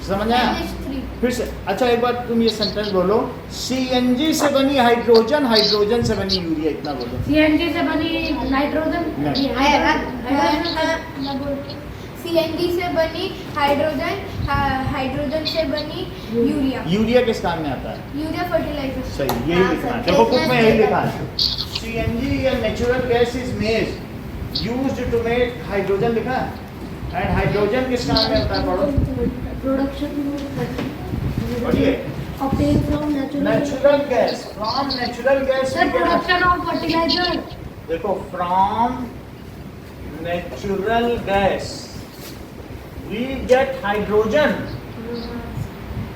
समझ आया? NH3। फिर से अच्छा, एक बार तुम ये सेंटेंस बोलो, CNG से बनी हाइड्रोजन, हाइड्रोजन से बनी यूरिया, इतना बोलो। सीएनजी से बनी नाइट्रोजन, नहीं। CNG से बनी हाइड्रोजन, हाइड्रोजन से बनी यूरिया। यूरिया किस काम में आता है? Urea fertilizer. सही, यही लिखना है। देखो बुक में यही लिखा है, CNG या natural gas is made used to make hydrogen लिखा है। एंड हाइड्रोजन किस काम में होता है? पढ़ो, प्रोडक्शन पढ़िए। obtained from natural gas, from natural gas sir production of fertiliser. देखो, from natural gas we get hydrogen,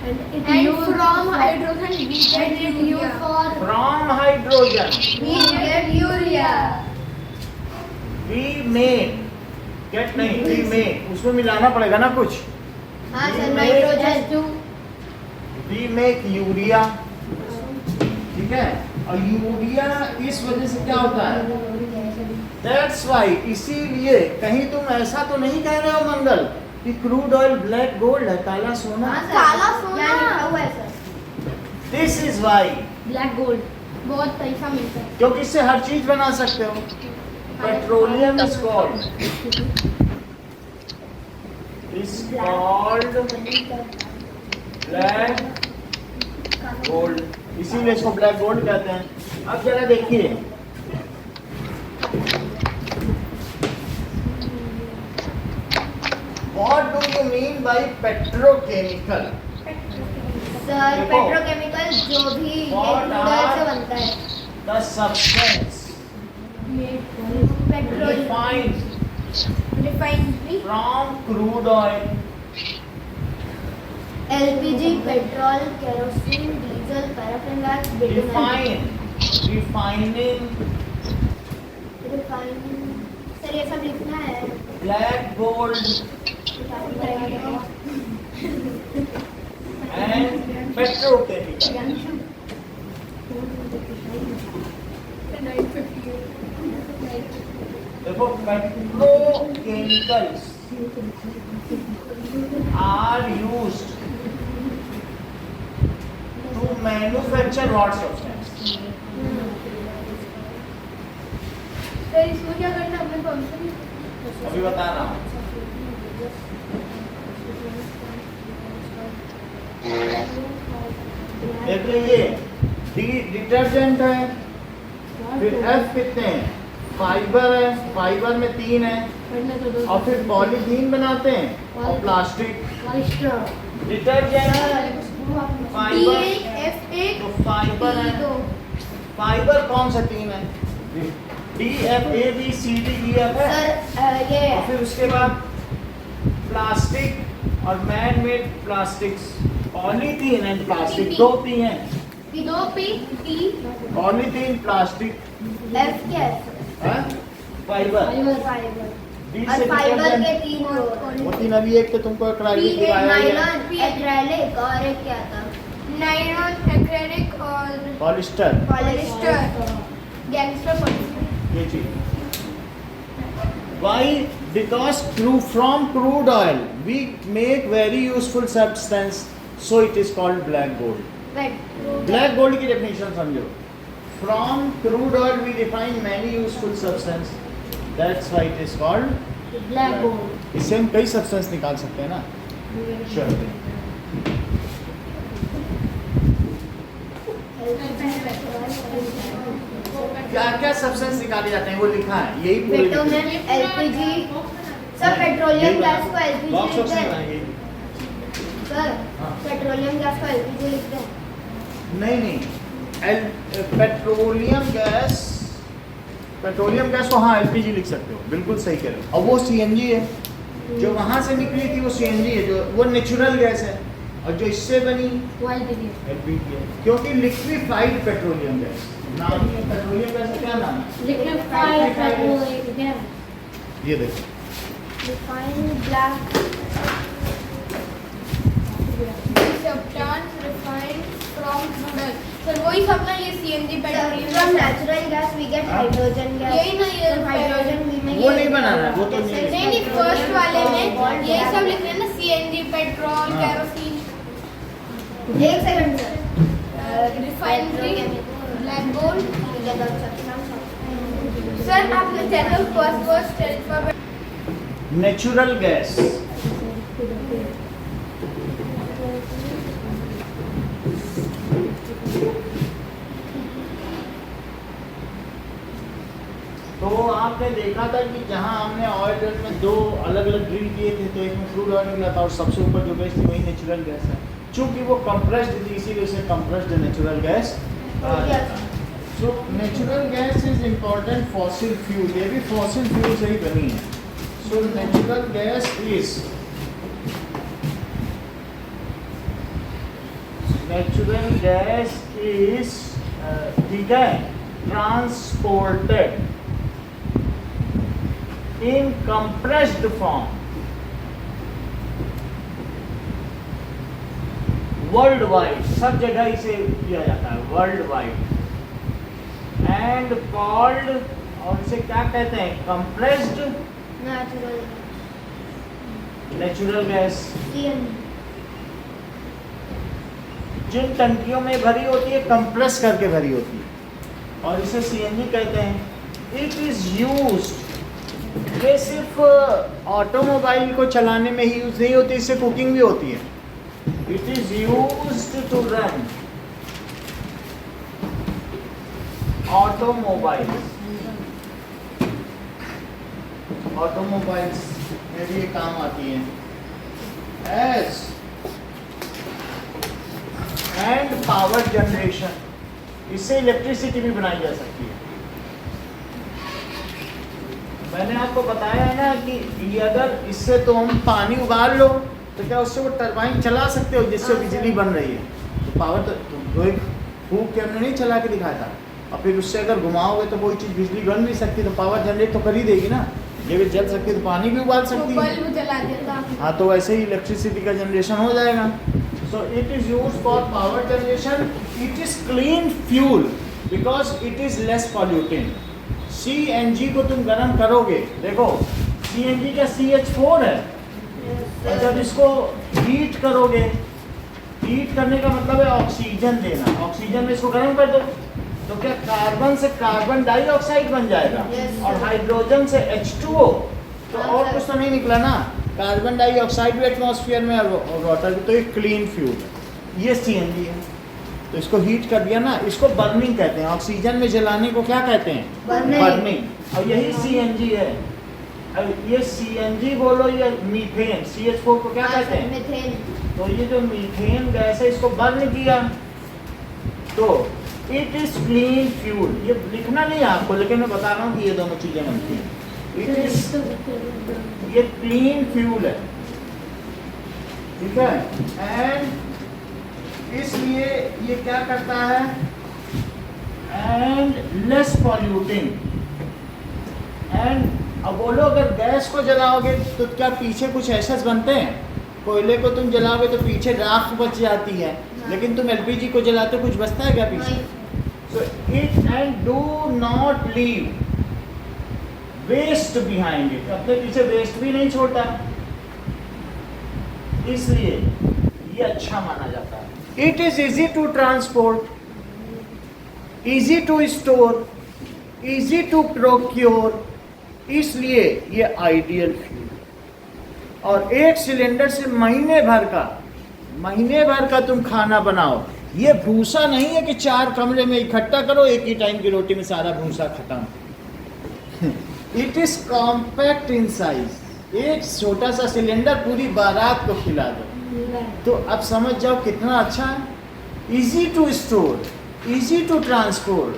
and from hydrogen we get urea. From hydrogen We get urea. We make, get नहीं, we make, उसमें मिलाना पड़ेगा ना कुछ। हाँ We sir, make- nitrogen. We make urea, ठीक है। और यूरिया इस वजह से क्या होता है? दैट्स वाई, इसीलिए कहीं तुम ऐसा तो नहीं कह रहे हो मंगल कि क्रूड ऑयल ब्लैक गोल्ड है, काला सोना। हाँ सर, काला सोना लिखा हुआ है sir. This is why, black gold. बहुत पैसा मिलता है। क्योंकि इससे हर चीज बना सकते हो। Petroleum is called black gold, इसीलिए इसको ब्लैक गोल्ड कहते हैं। अब जरा देखिए, What do you mean by petrochemical? Sir देखो। पेट्रोकेमिकल जो भी ये What क्रूड ऑयल से are बनता है The substance petrol refined refinery from crude oil LPG petrol kerosene diesel paraffin wax bitumen refining refining sir ये सब लिखना है black gold and petrochemical. देखो petrochemicals are used to manufacture what substance? Sir इसको क्या करना है अपने फंक्शन अभी बता रहा हूँ. देख लीजिए डिटर्जेंट है, फिर एफ कितने हैं? फाइबर है, फाइबर में 3 है, और फिर पॉलीथीन बनाते हैं और प्लास्टिक. डिटर्जेंट फाइबर F1 तो फाइबर है, फाइबर कौन सा 3 है? D F A B C D E F है. सर ये और फिर उसके बाद प्लास्टिक और man made plastics. Polythene and plastic 2 P हैं. दो P T polythene plastic F क्या है फाइबर. फाइबर डी और से फाइबर के डिटर्जेंट 3 वो 3 अभी एक तो तुमको पी एक्राइलिक एक दिखाया ही है. नायलॉन एक्रेलिक और एक क्या था नायलॉन एक्रेलिक और पॉलिस्टर पॉलिस्टर गैंगस्टर पॉलिस्टर। ये चीज. Why? Because from crude oil we make very useful substance, so it is called black gold. Black gold की definition समझो. From crude oil we refine many useful substance. That's why it is called black gold. इससे हम कई substance निकाल सकते हैं ना. Sure. क्या क्या सब्सटेंस निकाले जाते हैं वो लिखा है. यही पूरे लिखे हैं. बिटुमेन एलपीजी सब पेट्रोलियम गैस को एलपीजी बॉक्स लिखते में हैं बनाएंगे. सर हाँ. पेट्रोलियम गैस को एलपीजी लिखते हैं नहीं पेट्रोलियम गैस को हाँ एलपीजी लिख सकते हो. बिल्कुल सही कह रहे हो. और वो सीएनजी है जो वहाँ से निकली थी. वो सीएनजी है जो वो नेचुरल गैस है. और जो इससे बनी एलपीजी है क्योंकि लिक्विफाइड पेट्रोलियम गैस नाम ही है. पेट्रोलियम गैस का क्या नाम है? Liquefied petroleum gas. ये देखो refined black substance refined from crude oil. Sir वही सब ना ये CNG from petroleum natural gas we get हाँ. हाइड्रोजन गैस यही ना ये हाइड्रोजन वी में वो नहीं बनाना है, वो तो नहीं. नहीं फर्स्ट वाले में ये सब लिख रहे हैं ना सीएनजी पेट्रोल हाँ. केरोसिन एक second sir refinery black gold. Sir sir आपने चैनल फर्स्ट पर नेचुरल गैस. तो आपने देखा था कि जहां हमने ऑयल ड्रिल में 2 अलग अलग ड्रिल किए थे तो एक में क्रूड ऑयल निकला था और सबसे ऊपर जो गैस थी वही नेचुरल गैस है. चूंकि वो कंप्रेस्ड थी इसीलिए उसे compressed natural gas. So natural gas is important fossil fuel. ये भी फॉसिल फ्यूल से ही बनी है. सो नेचुरल गैस इज ठीक है transported in compressed form world wide. सब जगह इसे किया जाता है वर्ल्ड वाइड एंड कॉल्ड और इसे क्या कहते हैं? Compressed natural gas. जिन टंकियों में भरी होती है कंप्रेस करके भरी होती है और इसे सीएनजी कहते हैं. It is used. ये सिर्फ ऑटोमोबाइल को चलाने में ही यूज नहीं होती, इससे कुकिंग भी होती है. It is used to run automobiles में भी ये काम आती है. एज एंड पावर जनरेशन, इससे इलेक्ट्रिसिटी भी बनाई जा सकती है। मैंने आपको बताया है ना कि ये अगर इससे तुम पानी उबाल लो तो क्या उससे वो टरबाइन चला सकते हो जिससे बिजली बन रही है। तो पावर तो एक फूक के हमने नहीं चला के दिखाया था, और फिर उससे अगर घुमाओगे तो कोई चीज़ बिजली बन भी सकती है, तो पावर जनरेट तो कर ही देगी ना। ये भी जल सकती है तो पानी भी उबाल सकती है। बल्ब जला देता। हाँ, तो वैसे ही इलेक्ट्रिसिटी का जनरेशन हो जाएगा। सो it is used for power generation. It is clean fuel because it is less polluting. CNG को तुम गर्म करोगे, देखो CNG का CH4 है, और जब इसको हीट करोगे, हीट करने का मतलब है ऑक्सीजन देना, ऑक्सीजन में इसको गर्म कर दो तो क्या कार्बन से कार्बन डाइऑक्साइड बन जाएगा, Yes, और sir. हाइड्रोजन से H2O। तो हाँ, और sir. कुछ तो नहीं निकला ना, कार्बन डाइऑक्साइड भी एटमॉस्फेयर में और वाटर भी, तो ये क्लीन फ्यूल है। ये CNG है, तो इसको हीट कर दिया ना, इसको बर्निंग कहते हैं। ऑक्सीजन में जलाने को क्या कहते हैं? Burning. बर्निंग। और यही CNG है। अब ये CNG बोलो या मीथेन, CH4 को क्या कहते हैं? मीथेन। तो ये जो मीथेन गैस है इसको बर्न किया तो इट इज क्लीन फ्यूल। ये लिखना नहीं है आपको, लेकिन मैं बता रहा हूँ कि ये दोनों चीजें बनती हैं। इट इज, ये क्लीन फ्यूल है, ठीक है। एंड इसलिए ये क्या करता है, एंड लेस पॉल्यूटिंग। एंड अब बोलो अगर गैस को जलाओगे तो क्या पीछे कुछ एशेस बनते हैं? कोयले को तुम जलाओगे तो पीछे राख बच जाती है, लेकिन तुम LPG को जलाते हो, कुछ बचता है क्या पीछे? So it and do not leave waste behind it, अपने पीछे वेस्ट भी नहीं छोड़ता, इसलिए ये अच्छा माना जाता है। It is easy to transport, easy to store, easy to procure, इसलिए ये आइडियल फ्यूल। और एक सिलेंडर से महीने भर का तुम खाना बनाओ। ये भूसा नहीं है कि 4 कमरे में इकट्ठा करो, एक ही टाइम की रोटी में सारा भूसा खत्म। It is compact in size. एक छोटा सा सिलेंडर पूरी बारात को खिला दो। तो अब समझ जाओ कितना अच्छा है। Easy to store, easy to transport,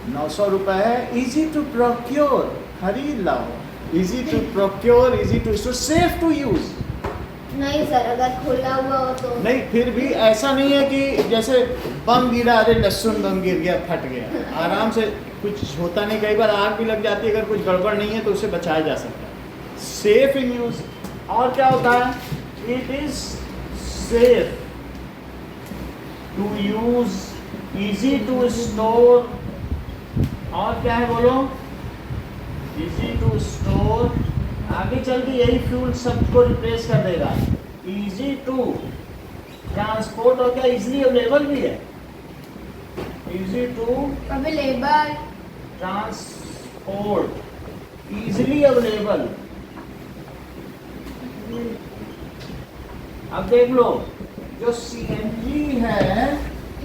900 रुपये है। इजी टू प्रोक्योर, खरीद लाओ। Easy to procure, easy to store, safe to use. नहीं सर, अगर खुला हुआ हो तो नहीं, फिर भी ऐसा नहीं है कि जैसे बम गिरा, अरे लहसुन बम गिर गया, फट गया। आराम से, कुछ होता नहीं, कई बार आग भी लग जाती है, अगर कुछ गड़बड़ नहीं है तो उसे बचाया जा सकता है। Safe in use. और क्या होता है, it is safe to use, easy to store, और क्या है बोलो, इजी टू स्टोर। आगे चल के यही फ्यूल सबको रिप्लेस कर देगा। इजी टू ट्रांसपोर्ट, और क्या इजीली अवेलेबल भी है। Easy to available, transport, easily available. अब देख लो, जो CNG है,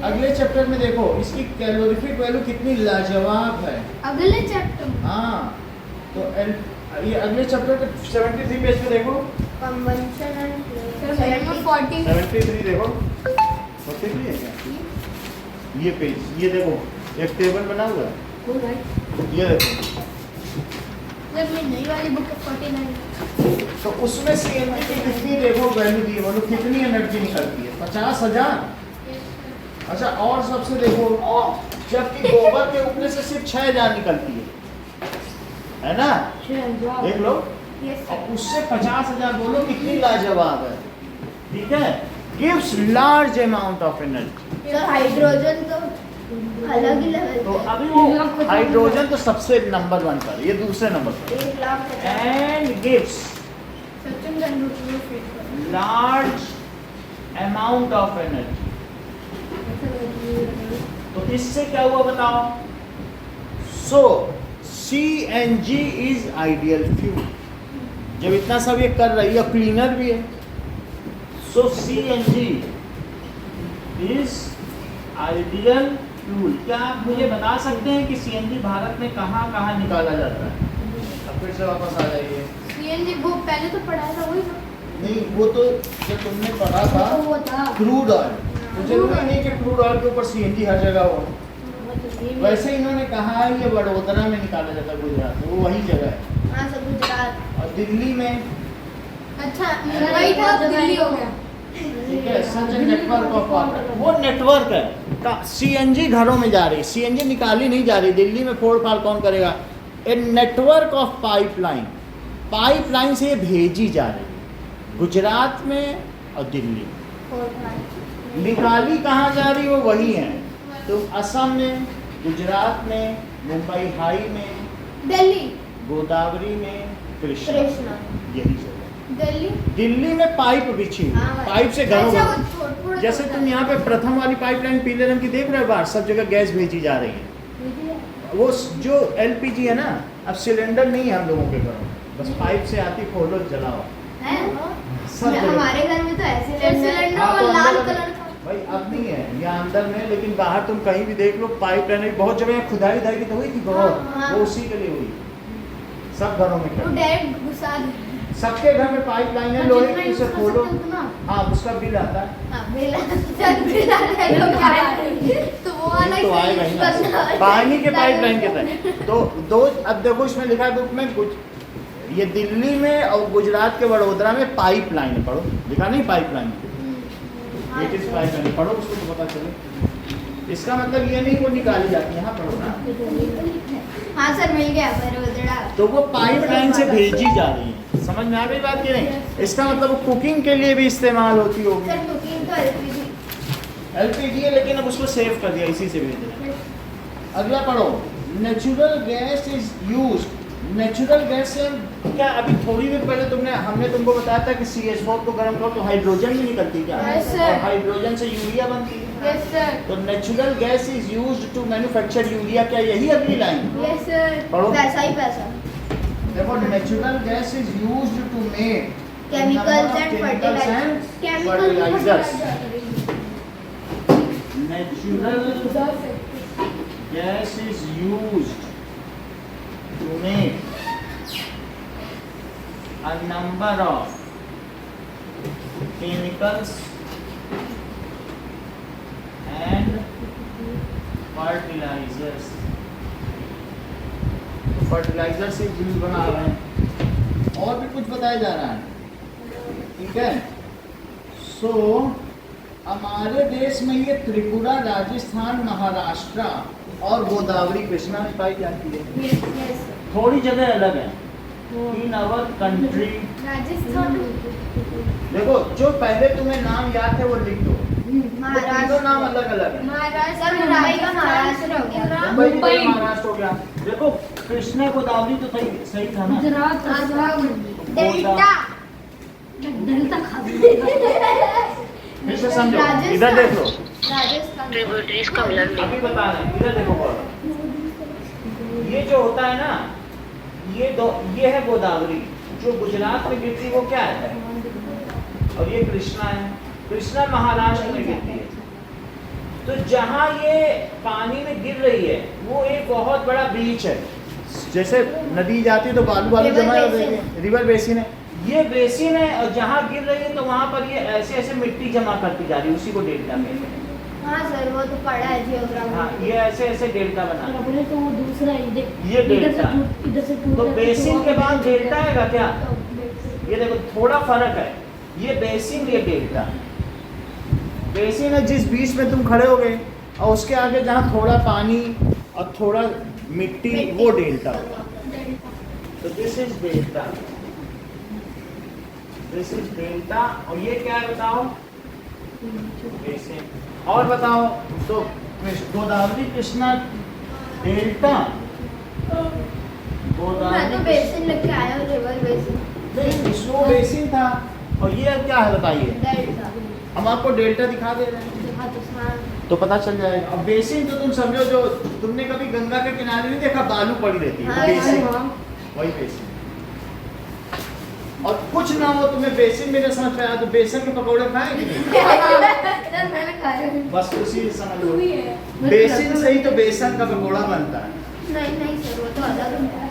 अगले चैप्टर में देखो इसकी कैलोरीफिक वैल्यू कितनी लाजवाब है। अगले चैप्टर। हाँ, तो ये अगले चैप्टर के 73 पेज पे देखो। कन्वेंशन एंड सर मेरे में 40। 73 देखो, 43 है क्या? ये पेज, ये देखो, एक टेबल बना हुआ है, ये देखो। जब ये नई वाली बुक है 49। तो उसमें CNG की कितनी देखो वैल्यू दी है, बोलो कितनी एनर्जी निकलती है? 50,000। अच्छा, और सबसे देखो, जबकि गोबर के उगने से सिर्फ 6,000 निकलती है ना? देख लो, अब उससे 50,000, बोलो कितनी लाजवाब है, ठीक है। Gives large amount of energy. Sir hydrogen तो अलग ही लेवल तो अभी वो हाइड्रोजन तो सबसे नंबर 1 पर, ये दूसरे नंबर पर। 1,50,000। And gives Sachin Tendulkar favourite. Large amount of energy. तो इससे क्या हुआ बताओ? सो CNG इज आइडियल फ्यूल। जब इतना सब ये कर रही है, क्लीनर भी है, सो CNG इज आइडियल फ्यूल। क्या आप मुझे बता सकते हैं कि CNG भारत में कहाँ कहाँ निकाला जाता है? अब फिर से वापस आ जाइए। CNG वो पहले तो पढ़ाया था वही ना। नहीं, वो तो जो तुमने पढ़ा था तो वो था क्रूड ऑयल, तो जरूरी नहीं कि क्रूड ऑयल के ऊपर सीएनजी हर जगह हो। वैसे इन्होंने कहा है ये वडोदरा में निकाला जाता है, गुजरात में, वो वही जगह है। हाँ सर, गुजरात। और दिल्ली में, अच्छा मुंबई था, दिल्ली हो गया। ठीक है, सच नेटवर्क ऑफ पावर, वो नेटवर्क है। सीएनजी घरों में जा रही, सीएनजी निकाली नहीं जा रही। दिल्ली में फोड़ फाड़ कौन करेगा? A network of pipeline, pipeline से ये भेजी जा रही है गुजरात में और दिल्ली में। निकाली कहाँ जा रही वो वही है। तो असम में, गुजरात में, मुंबई हाई में, दिल्ली, गोदावरी में, कृष्णा, कृष्णा, यही जगह। दिल्ली। दिल्ली में पाइप बिछी हुई, हाँ, पाइप से घरों अच्छा, में। वो थोड़ा जैसे तुम यहाँ पे प्रथम वाली पाइपलाइन पीले रंग की देख रहे हो बाहर, सब जगह गैस भेजी जा रही है। वो जो एलपीजी है ना, अब सिलेंडर नहीं है हम लोगों के घरों में, बस पाइप से आती, खोलो जलाओ। है? सब जगह। हमारे घर में तो ऐसे सिलेंडर हाँ, और तो लाल अंदर- कलर था। भाई अब नहीं है, यहाँ अंदर में, लेकिन बाहर तुम कहीं भी देख लो पाइप लाइन बहुत जगह खुदाई उदाई की तो हुई थी बहुत, हाँ। वो उसी के लिए हुई। सब घरों में वो कर, डायरेक्ट घुसा दे। सबके घर में पाइप लाइन है, लोहे की, उसे खोलो, ना हाँ उसका बिल आता है। हाँ, बिल। सर बिल आता है, लोग आए। तो वो वाला तो आएगा ही ना, पानी के पाइप लाइन के तहत। तो दो, अब देखो इसमें लिखा है बुक में, ये दिल्ली में और गुजरात के वडोदरा में पाइप लाइन है, पढ़ो, लिखा नहीं पाइप लाइन, ये किस पाइप लाइन है, पढ़ो उसको तो पता चले। इसका मतलब ये नहीं वो निकाली जाती है, यहाँ पढ़ो ना। हाँ सर, मिल गया वडोदरा। तो वो पाइप लाइन से भेजी जा रही है, समझ में आ गई बात की नहीं? इसका मतलब वो कुकिंग के लिए भी इस्तेमाल होती होगी। सर कुकिंग तो एलपीजी। एलपीजी है, लेकिन अब उसको सेव कर दिया, इसी से भेज दिया। अगला पढ़ो, natural gas is used. Natural gas से क्या, अभी थोड़ी देर पहले हमने तुमको बताया था कि CH4 को गर्म करो तो हाइड्रोजन भी निकलती क्या? Yes, sir. और हाइड्रोजन से यूरिया बनती है। यस सर, तो natural gas is used to manufacture urea, क्या यही अगली लाइन? Yes sir. पढ़ो, पैसा ही पैसा। देखो, natural gas is used to make Chemicals and fertilizers. fertilizers. Natural gas is used to make a number of chemicals and fertilizers. Fertilizer से use बना रहे हैं, और भी कुछ बताया जा रहा है, ठीक है। सो हमारे देश में ये त्रिपुरा, राजस्थान, महाराष्ट्र और गोदावरी कृष्णा में पाई जाती है। यस। थोड़ी जगह अलग है इन अवर कंट्री। राजस्थान। देखो, जो पहले तुम्हें नाम याद है वो लिख दो, महाराष्ट्र। तीनों नाम अलग अलग है। महाराष्ट्र। सर मुंबई का महाराष्ट्र हो गया। मुंबई की जगह महाराष्ट्र हो गया। देखो, कृष्णा गोदावरी तो सही था ना? गुजरात डेल्टा। डेल्टा खा फिर से समझो, राजस्थान। इधर देख लो, राजस्थान। ट्रिब्यूटरीज का मिलन अभी बता रहे हैं, इधर देखो बोलो। ये जो होता है ना, ये है गोदावरी, जो गुजरात में गिरती वो क्या है? और ये कृष्णा है, कृष्णा महाराष्ट्र में गिरती है। तो जहाँ ये पानी में गिर रही है वो एक बहुत बड़ा बीच है, जैसे नदी जाती है तो बालू बालू River जमा हो basin। जाती है, रिवर बेसिन है, ये बेसिन है। और जहाँ गिर रही है तो वहाँ पर ये ऐसे ऐसे मिट्टी जमा करती जा रही है, उसी को डेल्टा कहते हैं। हाँ सर, वो तो पढ़ा है जियोग्राफी। हाँ, ये ऐसे ऐसे डेल्टा बना है। अपने तो वो दूसरा ही ये डेल्टा। इधर से टूट तो बेसिन के बाद डेल्टा आएगा क्या? ये देखो थोड़ा फर्क है, ये बेसिन, ये डेल्टा। बेसिन है जिस बीच में तुम खड़े हो गए, और उसके आगे जहाँ थोड़ा पानी और थोड़ा मिट्टी, वो डेल्टा होगा। तो this is delta, this is delta. और ये क्या है बताओ? बेसिन। और बताओ तो, गोदावरी कृष्णा डेल्टा, मैं तो गोदावरी बेसिन लेके आया हूँ, रिवर बेसिन। नहीं, इसको बेसिन था, और ये क्या है बताइए? डेल्टा। हम आपको डेल्टा दिखा दे रहे हैं हाँ। तो पता चल जाएगा। अब बेसिन तो तुम समझो, जो तुमने कभी गंगा के किनारे नहीं देखा, बालू पड़ी रहती है, हाँ, बेसिन, हाँ। वही बेसिन। और कुछ ना हो तुम्हें बेसिन में समझ में आया तो बेसन के पकौड़े खाए कि नहीं? सर मैंने खाया है। बस उसी समझ लो, तू ही है। बेसिन से ही तो बेसन का पकौड़ा बनता है। नहीं नहीं सर, वो तो अलग है।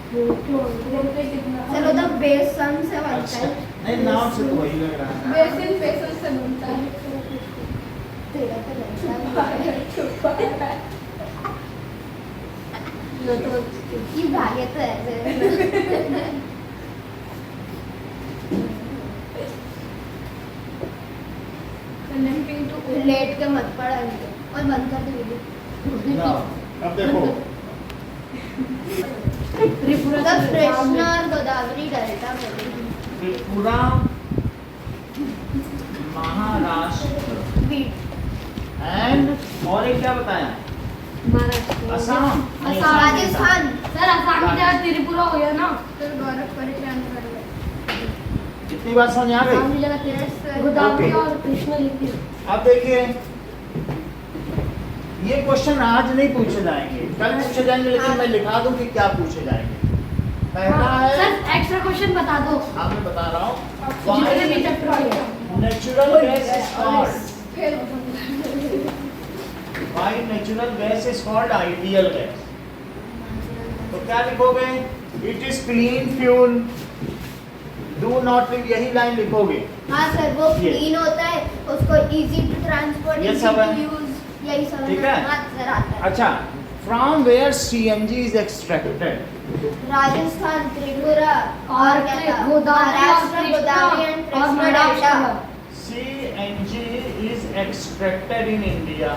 सर वो तो बेसन से बनता अच्छा है। नहीं, नाम से तो वही लग रहा है। बेसन से बनता है। तेरा तो लगता है। ये भागे तो ऐसे। Connecting to लेट के मत पड़ा और बंद कर दे वीडियो। ना, अब देखो द फ्रेशनर गोदावरी डेल्टा में त्रिपुरा, महाराष्ट्र बीट एंड और एक क्या बताया? असम। नहीं, असम नहीं था। राजस्थान। सर आसाम की जगह त्रिपुरा हो गया ना। सर गौरव परेशान कर रहे हैं। कितनी बात समझ आ आसाम गई? की जगह त्रिपुरा, गोदावरी Okay. और कृष्णा लिखी है। अब देखिए, ये क्वेश्चन आज नहीं पूछे जाएंगे, कल पूछे जाएंगे, लेकिन मैं लिखा दूं कि क्या पूछे जाएंगे। पहला हाँ, है, सर एक्स्ट्रा क्वेश्चन बता दो। हाँ मैं बता रहा हूँ, जितने भी चैप्टर हो गए। Natural gas is called, fail हो गया। why natural gas is called ideal gas? तो क्या लिखोगे? It is clean fuel. Do not leave, यही लाइन लिखोगे। हाँ सर वो ये। क्लीन होता है, उसको इजी टू ट्रांसपोर्ट, ये इजी सब टू है। यूज, यही सब ठीक है। है। हाँ सर आता है। अच्छा, from where CNG is extracted? Rajasthan, Tripura और क्या था? गोदावरी और महाराष्ट्र, कृष्णा गोदावरी एंड और Krishna Maharashtra. Delta. CNG is extracted in India.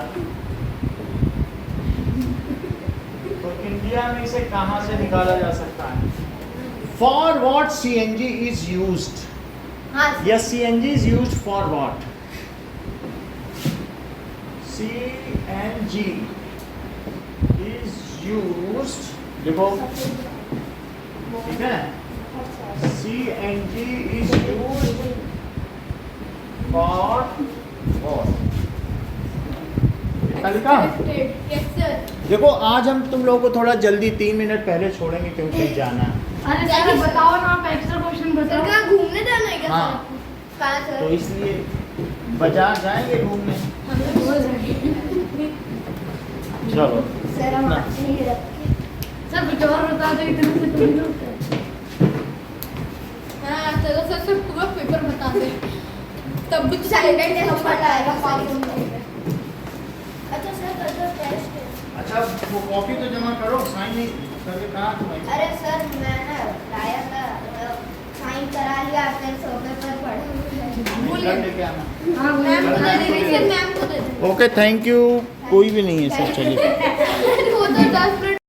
तो इंडिया में इसे कहाँ से निकाला जा सकता है? For what CNG is used? हाँ sir. Yes, CNG is used for what? CNG is used, देखो ठीक है, CNG is used for what? कितना लिखा? Yes sir. देखो आज हम तुम लोगों को थोड़ा जल्दी 3 मिनट पहले छोड़ेंगे क्योंकि कहीं जाना है, अरे सर बताओ ना, आप एक्स्ट्रा क्वेश्चन सर बताओ। कहाँ घूमने जाना है क्या हाँ। सर? कहाँ तो सर? इसलिए बाजार जाएंगे घूमने। चलो सर हम अच्छे ही रखें। सर कुछ और बता दो, इतने से तो नहीं होता है। हाँ चलो सर सर पूरा पेपर बता दे। तब भी Sunday test सब पढ़ा है, आएगा सारी पास चीजें। अच्छा सर कल तो टेस्ट है। अच्छा वो कॉपी तो जमा करो, साइन नहीं करके कहाँ तुम्हें? अरे सर मैं ना लाया था, साइन करा लिया, फिर सोफे पर पड़ा। भूल कर गए। लेके आना। हाँ मैम को दे दे देंगे, मैम को दे देंगे। ओके थैंक यू, कोई भी नहीं है सर, चलिए। वो तो 10 मिनट